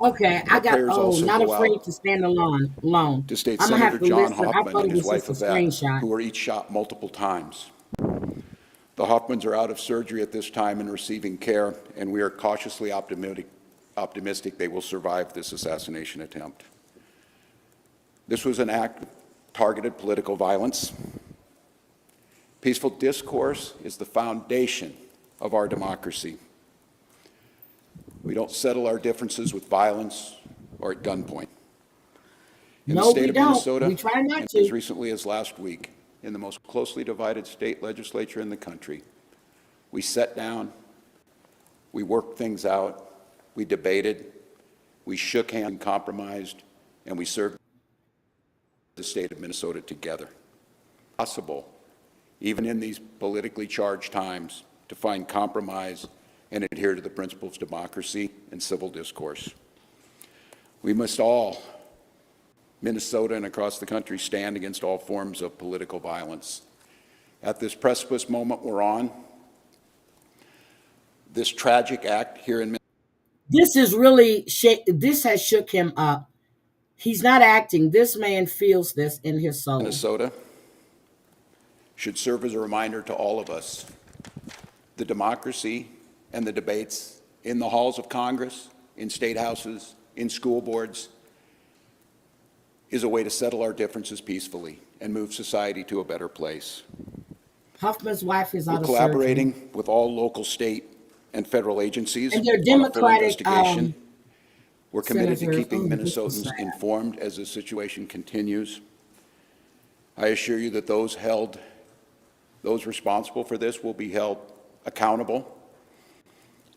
Okay, not afraid to stand alone. To State I'm gonna have Senator to John listen. I Hoffman thought and it his was wife just a Yvette, screenshot. who were each shot multiple times. The Hoffmans are out of surgery at this time and receiving care, and we are cautiously optimistic they will survive this assassination attempt. This was an act of targeted political violence. Peaceful discourse is the foundation of our democracy. We don't settle our differences with violence or at gunpoint. In the state of Minnesota, we try not and to. as recently as last week, in the most closely divided state legislature in the country, we sat down, we worked things out, we debated, we shook hands and compromised, and we served the state of Minnesota together. Possible, even in these politically charged times, to find compromise and adhere to the principles of democracy and civil discourse. We must all, Minnesota and across the country, stand against all forms of political violence. At this precipice moment we're on, this tragic act here in This is really, this has shook him up. He's not acting. This man feels this in his soul. Minnesota should serve as a reminder to all of us. The democracy and the debates in the halls of Congress, in state houses, in school boards, is a way to settle our differences peacefully and move society to a better place. Hoffman's wife is out We're of collaborating surgery. with all local, state, and federal agencies And they're on a full Democratic, investigation. We're committed to senators. keeping Oh, this is Minnesotans sad. informed as the situation continues. I assure you that those responsible for this will be held accountable.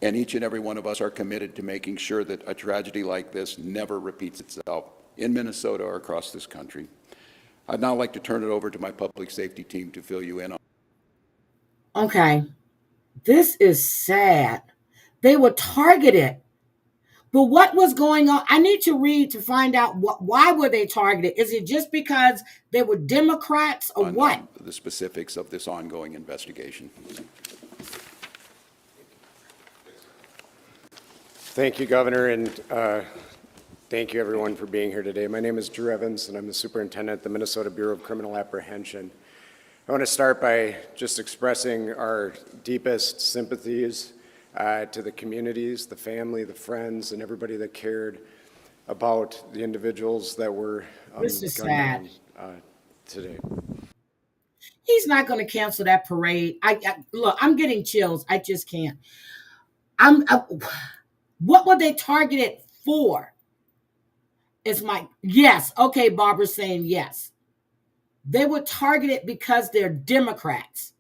And each and every one of us are committed to making sure that a tragedy like this never repeats itself in Minnesota or across this country. I'd now like to turn it over to my public safety team to fill you in on. Okay. This is sad. They were targeted. But what was going on? I need to read to find out why were they targeted? Is it just because they were Democrats or what? The specifics of this ongoing investigation. Thank you, Governor, and thank you, everyone, for being here today. My name is Drew Evans, and I'm the superintendent at the Minnesota Bureau of Criminal Apprehension. I want to start by just expressing our deepest sympathies to the communities, the family, the friends, and everybody that cared about the individuals that were This is gunned sad. down today. He's not going to cancel that parade. Look, I'm getting chills. I just can't. What were they targeted for? It's yes. Okay, Barbara's saying yes. They were targeted because they're Democrats.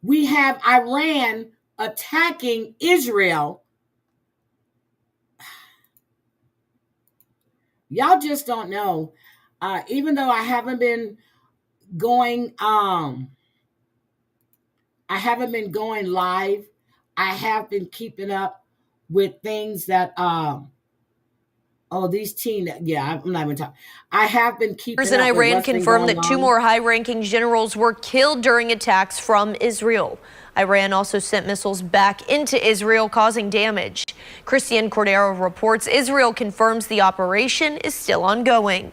We have Iran attacking Israel. Y'all just don't know. Even though I haven't been going live, I have been keeping up with things that these I'm not even talking. I have been keeping up In with Iran what's been confirmed going that two on. more high-ranking generals were killed during attacks from Israel. Iran also sent missiles back into Israel, causing damage. Christian Cordero reports Israel confirms the operation is still ongoing.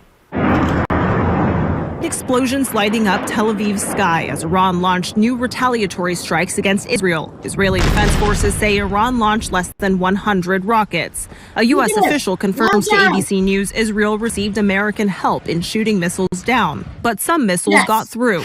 Explosions lighting up Tel Aviv's sky as Iran launched new retaliatory strikes against Israel. Israeli defense forces say Iran launched less than 100 rockets. A U.S. official confirms to ABC News Israel received American help in shooting missiles down, but some missiles got through.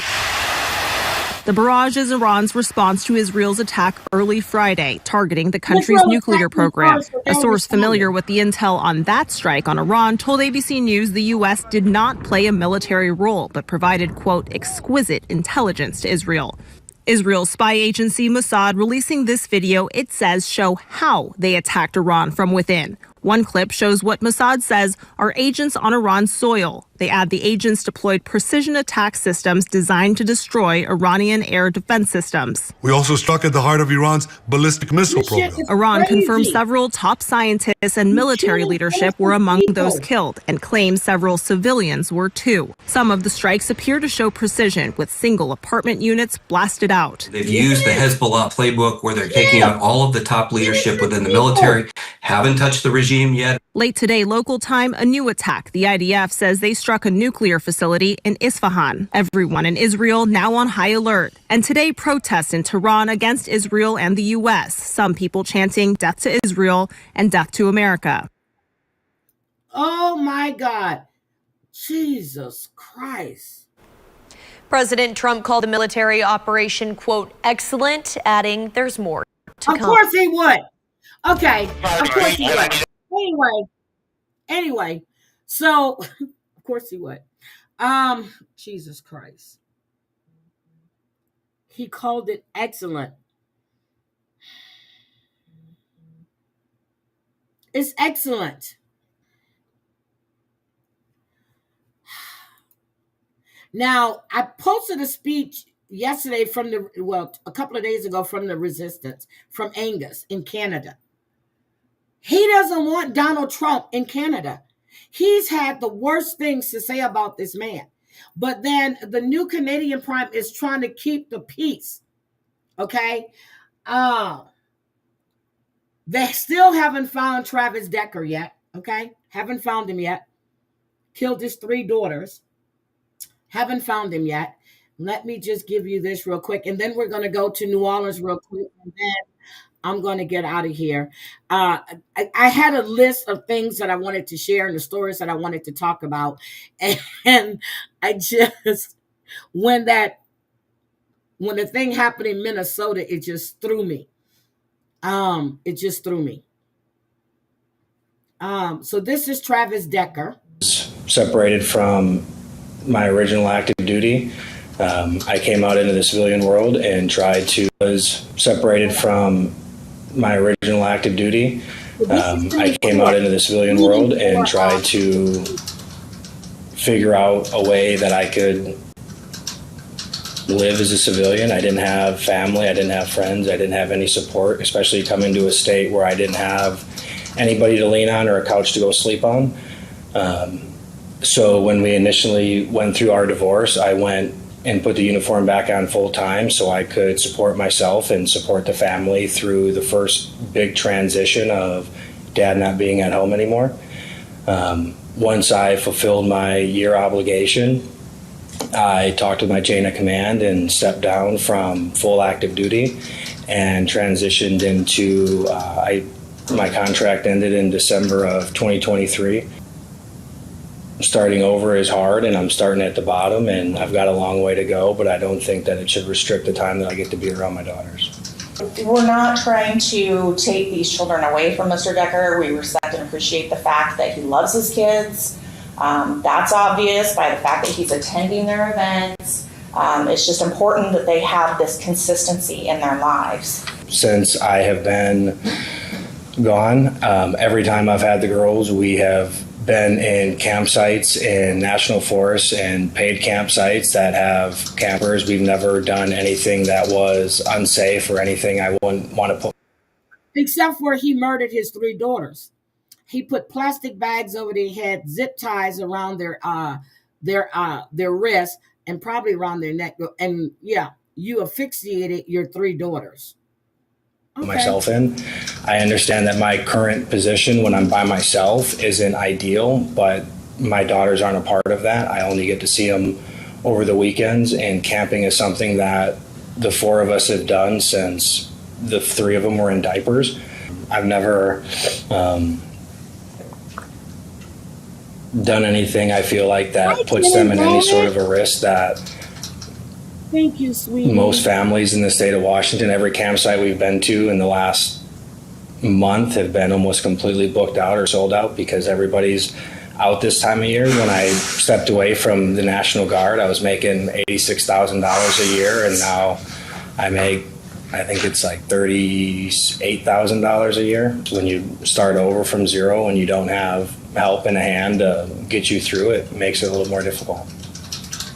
The barrage is Iran's response to Israel's attack early Friday, targeting the country's nuclear program. A source familiar with the intel on that strike on Iran told ABC News the U.S. did not play a military role, but provided, quote, exquisite intelligence to Israel. Israel's spy agency Mossad releasing this video it says show how they attacked Iran from within. One clip shows what Mossad says are agents on Iran's soil. They add the agents deployed precision attack systems designed to destroy Iranian air defense systems. We also struck at the heart of Iran's ballistic missile program. Iran confirmed several top scientists and military leadership were among those killed and claims several civilians were too. Some of the strikes appear to show precision, with single apartment units blasted out. They've used the Hezbollah playbook where they're taking out all of the top leadership within the military, haven't touched the regime yet. Late today, local time, a new attack. The IDF says they struck a nuclear facility in Isfahan. Everyone in Israel now on high alert. And today, protests in Tehran against Israel and the U.S. Some people chanting death to Israel and death to America. Oh my God. Jesus Christ. President Trump called the military operation, quote, excellent, adding there's more to come. Of course he would. Okay. Of course he would. Anyway, so of course he would. Jesus Christ. He called it excellent. It's excellent. Now, I posted a speech yesterday a couple of days ago from the resistance, from Angus in Canada. He doesn't want Donald Trump in Canada. He's had the worst things to say about this man. But then the new Canadian Prime is trying to keep the peace. Okay? They still haven't found Travis Decker yet. Okay? Haven't found him yet. Killed his 3 daughters. Haven't found him yet. Let me just give you this real quick. And then we're going to go to New Orleans real quick. And then I'm going to get out of here. I had a list of things that I wanted to share and the stories that I wanted to talk about. And I just, when the thing happened in Minnesota, it just threw me. It just threw me. So this is Travis Decker. Separated from my original active duty. I came out into the civilian world and was separated from my original active duty. I came out into the civilian world and tried to figure out a way that I could live as a civilian. I didn't have family, I didn't have friends, I didn't have any support, especially coming to a state where I didn't have anybody to lean on or a couch to go sleep on. So when we initially went through our divorce, I went and put the uniform back on full time so I could support myself and support the family through the first big transition of dad not being at home anymore. Once I fulfilled my year obligation, I talked with my chain of command and stepped down from full active duty and transitioned into, my contract ended in December of 2023. Starting over is hard, and I'm starting at the bottom, and I've got a long way to go, but I don't think that it should restrict the time that I get to be around my daughters. We're not trying to take these children away from Mr. Decker. We respect and appreciate the fact that he loves his kids. That's obvious by the fact that he's attending their events. It's just important that they have this consistency in their lives. Since I have been gone, every time I've had the girls, we have been in campsites in national forests and paid campsites that have campers. We've never done anything that was unsafe or anything I wouldn't want to put. Except for he murdered his 3 daughters. He put plastic bags over their head, zip ties around their wrists, and probably around their neck. And yeah, you asphyxiated your 3 daughters. Okay. Myself in. I understand that my current position when I'm by myself isn't ideal, but my daughters aren't a part of that. I only get to see them over the weekends, and camping is something that the 4 of us have done since the 3 of them were in diapers. I've never done anything I feel like that puts them in any sort of a risk that thank you, sweetie. Most families in the state of Washington, every campsite we've been to in the last month have been almost completely booked out or sold out because everybody's out this time of year. When I stepped away from the National Guard, I was making $86,000 a year, and now I make, I think it's like $38,000 a year. When you start over from zero and you don't have help in a hand to get you through it, it makes it a little more difficult.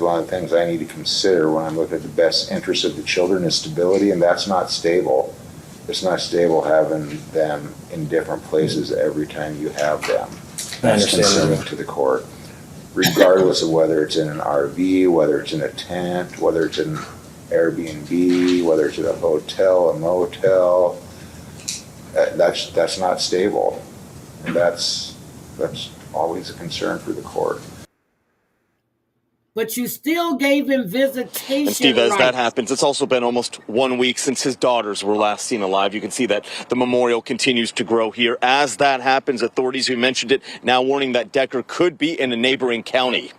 A lot of things I need to consider when I'm looking at the best interest of the children is stability, and that's not stable. It's not stable having them in different places every time you have them. That's concerning to the court, regardless of whether it's in an RV, whether it's in a tent, whether it's in Airbnb, whether it's at a hotel, a motel. That's not stable, and that's always a concern for the court. But you still gave him visitation. And Steve, as rights. that happens, it's also been almost 1 week since his daughters were last seen alive. You can see that the memorial continues to grow here. As that happens, authorities, who mentioned it, now warning that Decker could be in a neighboring county.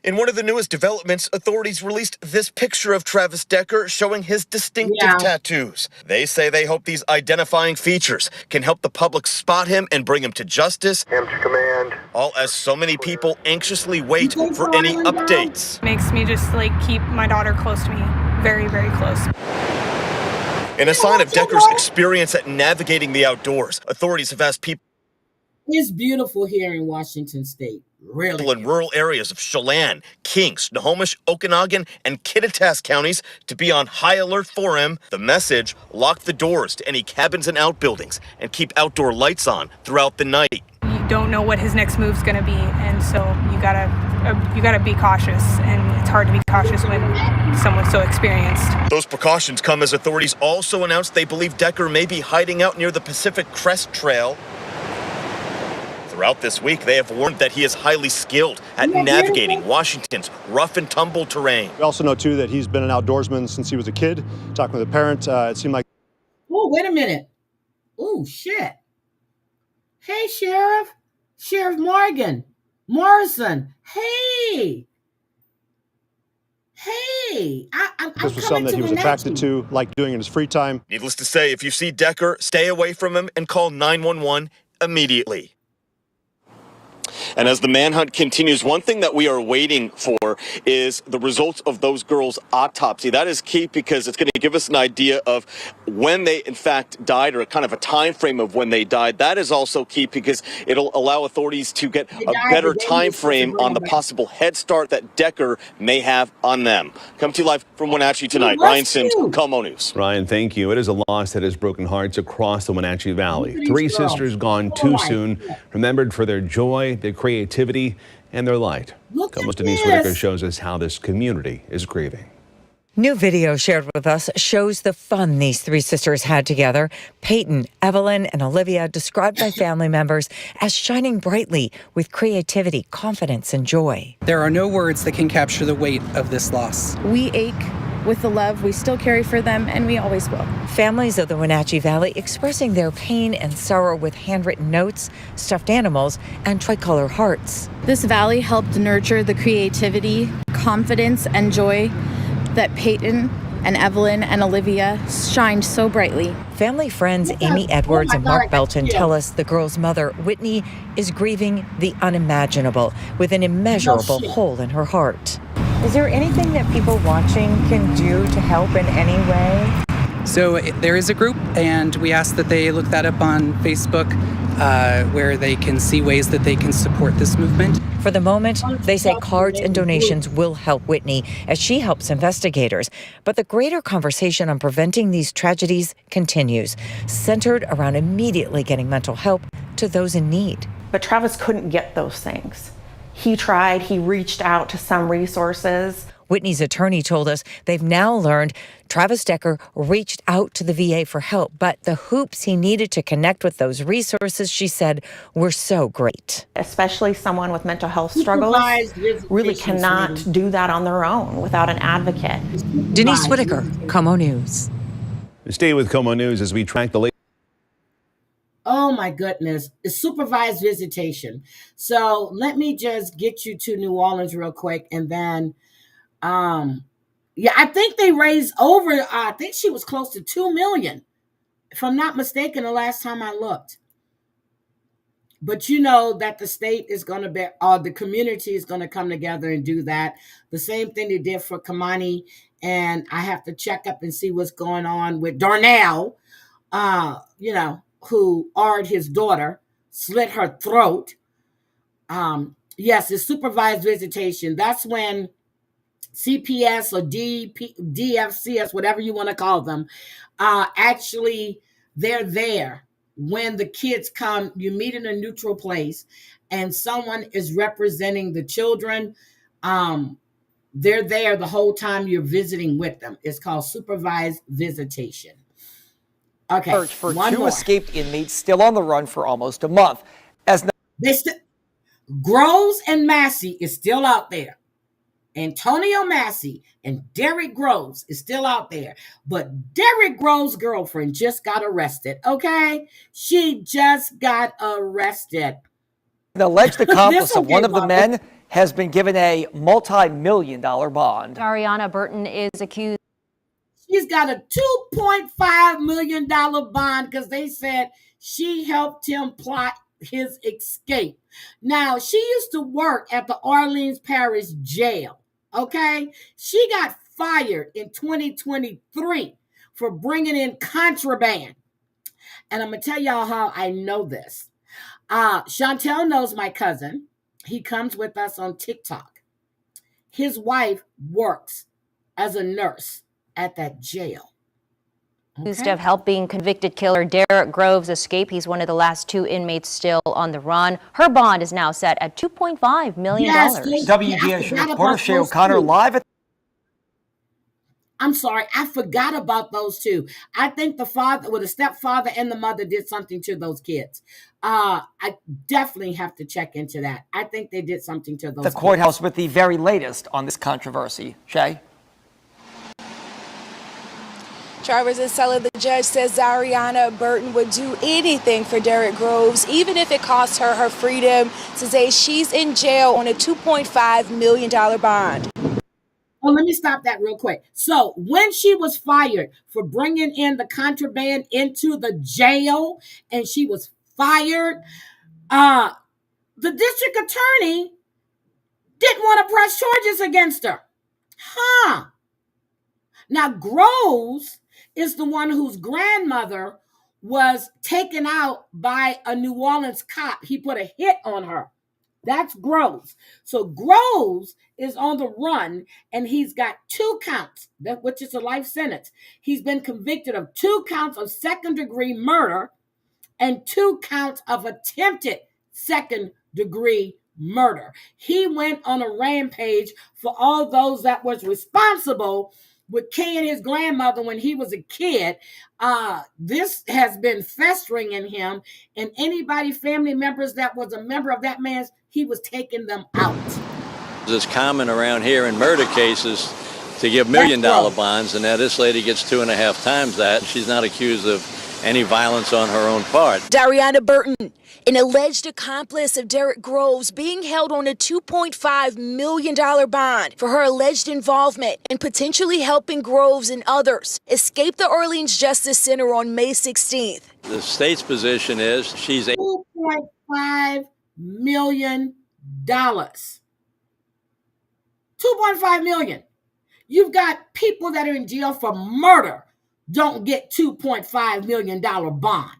In one of the newest developments, authorities released this picture of Travis Decker showing his distinctive tattoos. They say they hope these identifying features can help the public spot him and bring him to justice. Him to command. All as so many people anxiously wait for any updates. Makes me just keep my daughter close to me, very, very close. In a sign of Decker's experience at navigating the outdoors, authorities have asked people. It's beautiful here in Washington State. Really in rural areas of Chelan, King, Snohomish, Okanagan, and Kittitas counties to be on high alert for him. The message: lock the doors to any cabins and outbuildings and keep outdoor lights on throughout the night. You don't know what his next move's going to be, and so you gotta be cautious, and it's hard to be cautious when someone's so experienced. Those precautions come as authorities also announced they believe Decker may be hiding out near the Pacific Crest Trail. Throughout this week, they have warned that he is highly skilled at navigating Washington's rough and tumble terrain. We also know, too, that he's been an outdoorsman since he was a kid. Talking with a parent, it seemed like... Oh, wait a minute. Oh, shit. Hey, Sheriff. Sheriff Morrison. Hey. I'm This was something that he was attracted to, like doing in his free time. Needless to say, if you see Decker, stay away from him and call 911 immediately. And as the manhunt continues, one thing that we are waiting for is the results of those girls' autopsy. That is key because it's going to give us an idea of when they in fact died, or a kind of a time frame of when they died. That is also key because it'll allow authorities to get a better time frame on the possible head start that Decker may have on them. Come to you live from Wenatchee tonight. Ryan Sims, Como News. Ryan, thank you. It is a loss that has broken hearts across the Wenatchee Valley. Three sisters gone too soon, remembered for their joy, their creativity, and their light. Como's Denise Whitaker shows us how this community is grieving. New video shared with us shows the fun these three sisters had together. Peyton, Evelyn, and Olivia, described by family members as shining brightly with creativity, confidence, and joy. There are no words that can capture the weight of this loss. We ache with the love we still carry for them, and we always will. Families of the Wenatchee Valley expressing their pain and sorrow with handwritten notes, stuffed animals, and tricolor hearts. This valley helped nurture the creativity, confidence, and joy that Peyton and Evelyn and Olivia shined so brightly. Family friends Amy Edwards and Mark Belton tell us the girl's mother, Whitney, is grieving the unimaginable with an immeasurable hole in her heart. Is there anything that people watching can do to help in any way? So there is a group, and we ask that they look that up on Facebook, where they can see ways that they can support this movement. For the moment, they say cards and donations will help Whitney as she helps investigators. But the greater conversation on preventing these tragedies continues, centered around immediately getting mental help to those in need. But Travis couldn't get those things. He tried, he reached out to some resources. Whitney's attorney told us they've now learned Travis Decker reached out to the VA for help, but the hoops he needed to connect with those resources, she said, were so great. Especially someone with mental health struggles really cannot do that on their own without an advocate. Denise Whitaker, Como News. Stay with Como News as we track the latest. Oh my goodness, it's supervised visitation. So let me just get you to New Orleans real quick, and then I think they raised over, I think she was close to 2 million, if I'm not mistaken, the last time I looked. But you know that the state is going to be, the community is going to come together and do that. The same thing they did for Kamani, and I have to check up and see what's going on with Darnell, who Ard, his daughter, slit her throat. Yes, it's supervised visitation. That's when CPS or DFCS, whatever you want to call them, actually, they're there when the kids come. You meet in a neutral place and someone is representing the children. They're there the whole time you're visiting with them. It's called supervised visitation. Okay, Search for two escaped inmates still on the run for almost a month. Groves and Massey is still out there. Antonio Massey and Derek Groves is still out there. But Derek Groves' girlfriend just got arrested, okay? She just got arrested. An alleged accomplice of one of the men has been given a multi-million-dollar bond. Ariana Burton is accused. She's got a $2.5 million bond because they said she helped him plot his escape. Now, she used to work at the Orleans Parish Jail, okay? She got fired in 2023 for bringing in contraband. And I'm going to tell y'all how I know this. Chantel knows my cousin. He comes with us on TikTok. His wife works as a nurse at that jail. Accused of helping convicted killer Derek Groves escape. He's one of the last 2 inmates still on the run. Her bond is now set at $2.5 million. WGSU reporter Shay O'Connor live at. I'm sorry, I forgot about those two. I think the father, the stepfather and the mother did something to those kids. I definitely have to check into that. I think they did something to those The kids. courthouse with the very latest on this controversy. Shay? Travers is telling the judge says Zariana Burton would do anything for Derek Groves, even if it costs her her freedom. Today, she's in jail on a $2.5 million bond. Oh, let me stop that real quick. So when she was fired for bringing in the contraband into the jail and she was fired, the district attorney didn't want to press charges against her. Now, Groves is the one whose grandmother was taken out by a New Orleans cop. He put a hit on her. That's Groves. So Groves is on the run, and he's got 2 counts, which is a life sentence. He's been convicted of 2 counts of second-degree murder and 2 counts of attempted second-degree murder. He went on a rampage for all those that was responsible with killing his grandmother when he was a kid. This has been festering in him, and anybody, family members that was a member of that man's, he was taking them out. It's common around here in murder cases to give $1 million bonds, and now this lady gets 2.5 times that. She's not accused of any violence on her own part. Dariana Burton, an alleged accomplice of Derek Groves, being held on a $2.5 million bond for her alleged involvement in potentially helping Groves and others escape the Orleans Justice Center on May 16th. The state's position is she's a $2.5 million. $2.5 million. You've got people that are in jail for murder don't get $2.5 million bond.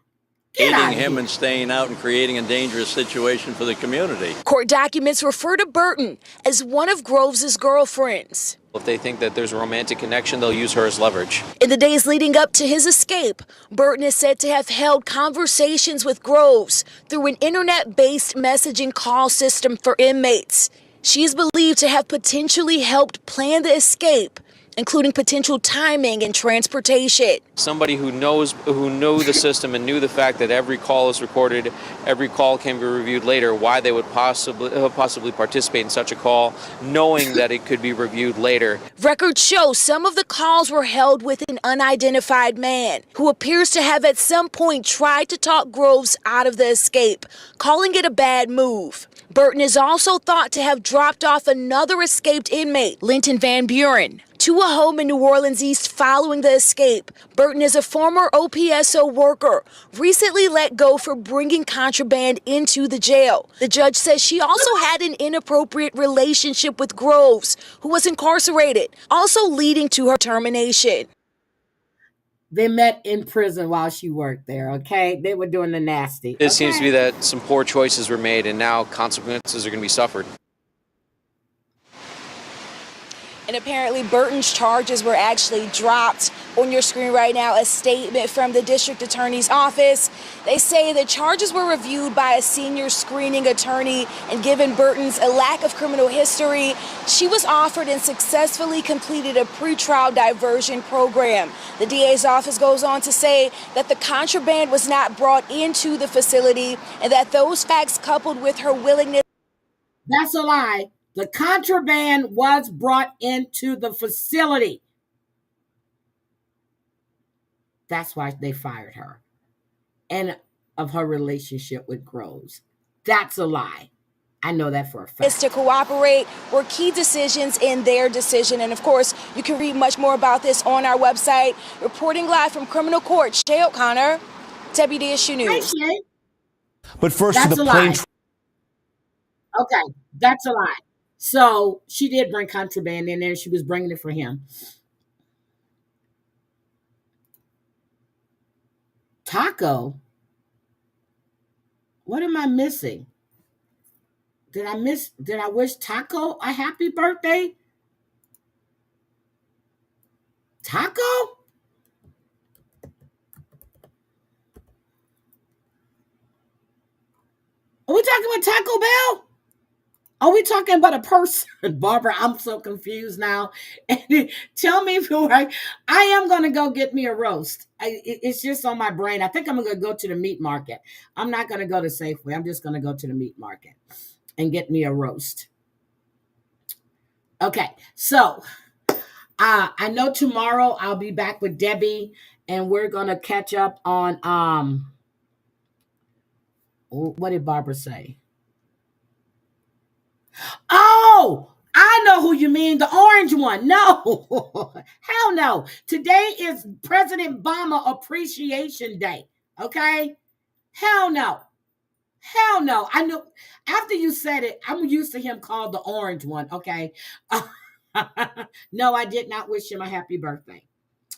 aiding him and staying out and creating a dangerous situation for the community. Court documents refer to Burton as one of Groves' girlfriends. If they think that there's a romantic connection, they'll use her as leverage. In the days leading up to his escape, Burton is said to have held conversations with Groves through an internet-based messaging call system for inmates. She is believed to have potentially helped plan the escape, including potential timing and transportation. Somebody who knew the system and knew the fact that every call is recorded, every call can be reviewed later, why they would possibly participate in such a call, knowing that it could be reviewed later. Records show some of the calls were held with an unidentified man who appears to have at some point tried to talk Groves out of the escape, calling it a bad move. Burton is also thought to have dropped off another escaped inmate, Linton Van Buren, to a home in New Orleans East following the escape. Burton is a former OPSO worker, recently let go for bringing contraband into the jail. The judge says she also had an inappropriate relationship with Groves, who was incarcerated, also leading to her termination. They met in prison while she worked there, okay? They were doing the nasty. It seems to be that some poor choices were made and now consequences are going to be suffered. And apparently Burton's charges were actually dropped. On your screen right now, a statement from the district attorney's office. They say the charges were reviewed by a senior screening attorney, and given Burton's a lack of criminal history, she was offered and successfully completed a pretrial diversion program. The DA's office goes on to say that the contraband was not brought into the facility and that those facts, coupled with her willingness. That's a lie. The contraband was brought into the facility. That's why they fired her. And of her relationship with Groves. That's a lie. I know that for a fact. To cooperate were key decisions in their decision. And of course, you can read much more about this on our website. Reporting live from criminal court, Shay O'Connor, WDSU News. Hi, Shay. But first, that's to the a plane. Lie. Okay, that's a lie. So she did bring contraband in there. She was bringing it for him. Taco? What am I missing? Did I wish Taco a happy birthday? Taco? Are we talking about Taco Bell? Are we talking about a person? Barbara, I'm so confused now. Tell me if you're right. I am going to go get me a roast. It's just on my brain. I think I'm going to go to the meat market. I'm not going to go to Safeway. I'm just going to go to the meat market and get me a roast. Okay, so I know tomorrow I'll be back with Debbie and we're going to catch up on what did Barbara say? Oh, I know who you mean, the orange one. No, hell no. Today is President Obama Appreciation Day. Okay, hell no. Hell no. I knew after you said it, I'm used to him called the orange one. Okay. No, I did not wish him a happy birthday.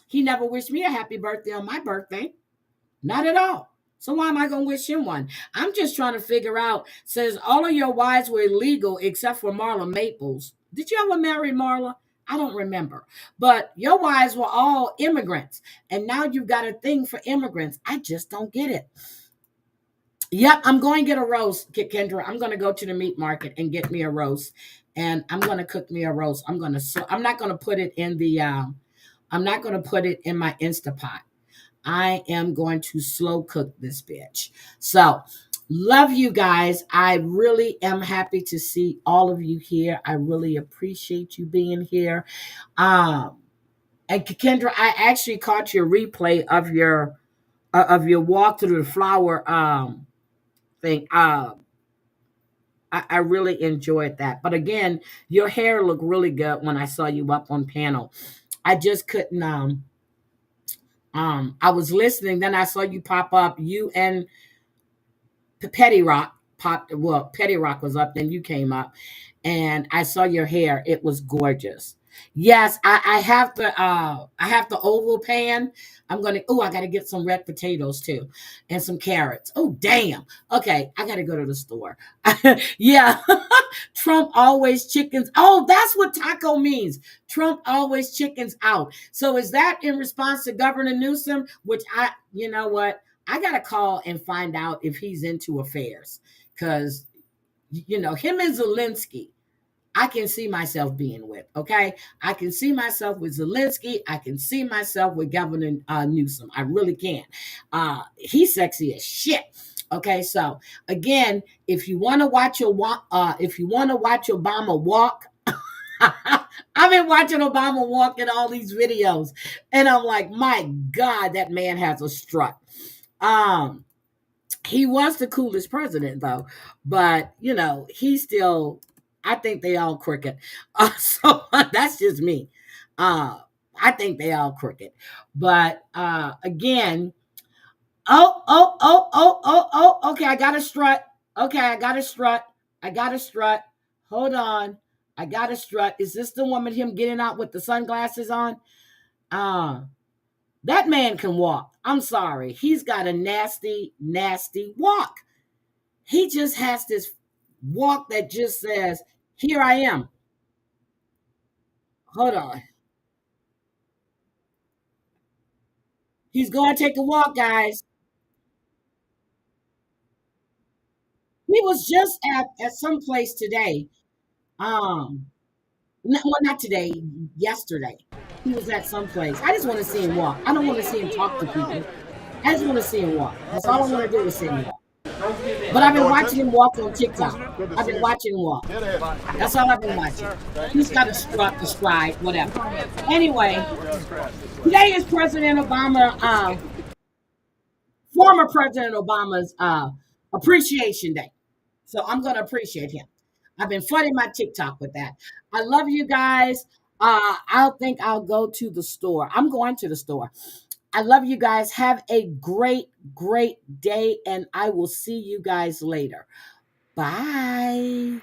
He never wished me a happy birthday on my birthday. Not at all. So why am I going to wish him one? I'm just trying to figure out, says all of your wives were illegal except for Marla Maples. Did you ever marry Marla? I don't remember. But your wives were all immigrants. And now you've got a thing for immigrants. I just don't get it. Yep, I'm going to get a roast, Kendra. I'm going to go to the meat market and get me a roast. And I'm going to cook me a roast. I'm not going to put it in the I'm not going to put it in my Instapot. I am going to slow cook this bitch. So, love you guys. I really am happy to see all of you here. I really appreciate you being here. And Kendra, I actually caught your replay of your walk through the flower thing. I really enjoyed that. But again, your hair looked really good when I saw you up on panel. I just couldn't I was listening, then I saw you pop up, you and Petty Rock Petty Rock was up, then you came up, and I saw your hair. It was gorgeous. Yes, I have the oval pan. I gotta get some red potatoes too and some carrots. Oh damn. Okay, I gotta go to the store. Yeah. Trump always chickens. Oh, that's what taco means. Trump always chickens out. So is that in response to Governor Newsom? Which you know what? I got to call and find out if he's into affairs. Because, him and Zelensky, I can see myself being with, okay? I can see myself with Zelensky. I can see myself with Governor Newsom. I really can. He's sexy as shit. Okay, so again, if you want to watch Obama walk, I've been watching Obama walk in all these videos, and I'm like, my God, that man has a strut. He was the coolest president, though, but he's still. I think they all crooked. So that's just me. I think they all crooked, but again. Oh. Okay, I got a strut. Okay, I got a strut. Hold on. I got a strut. Is this the one with him getting out with the sunglasses on? That man can walk. I'm sorry. He's got a nasty, nasty walk. He just has this walk that just says, here I am. Hold on. He's going to take a walk, guys. He was just at some place today. Not today, yesterday. He was at some place. I just want to see him walk. I don't want to see him talk to people. I just want to see him walk. That's all I want to do is see him walk. But I've been watching him walk on TikTok. I've been watching him walk. That's all I've been watching. He's got a strut, a stride, whatever. Anyway, today is President Obama, former President Obama's Appreciation Day. So I'm going to appreciate him. I've been flooding my TikTok with that. I love you guys. I'll go to the store. I'm going to the store. I love you guys. Have a great, great day, and I will see you guys later. Bye.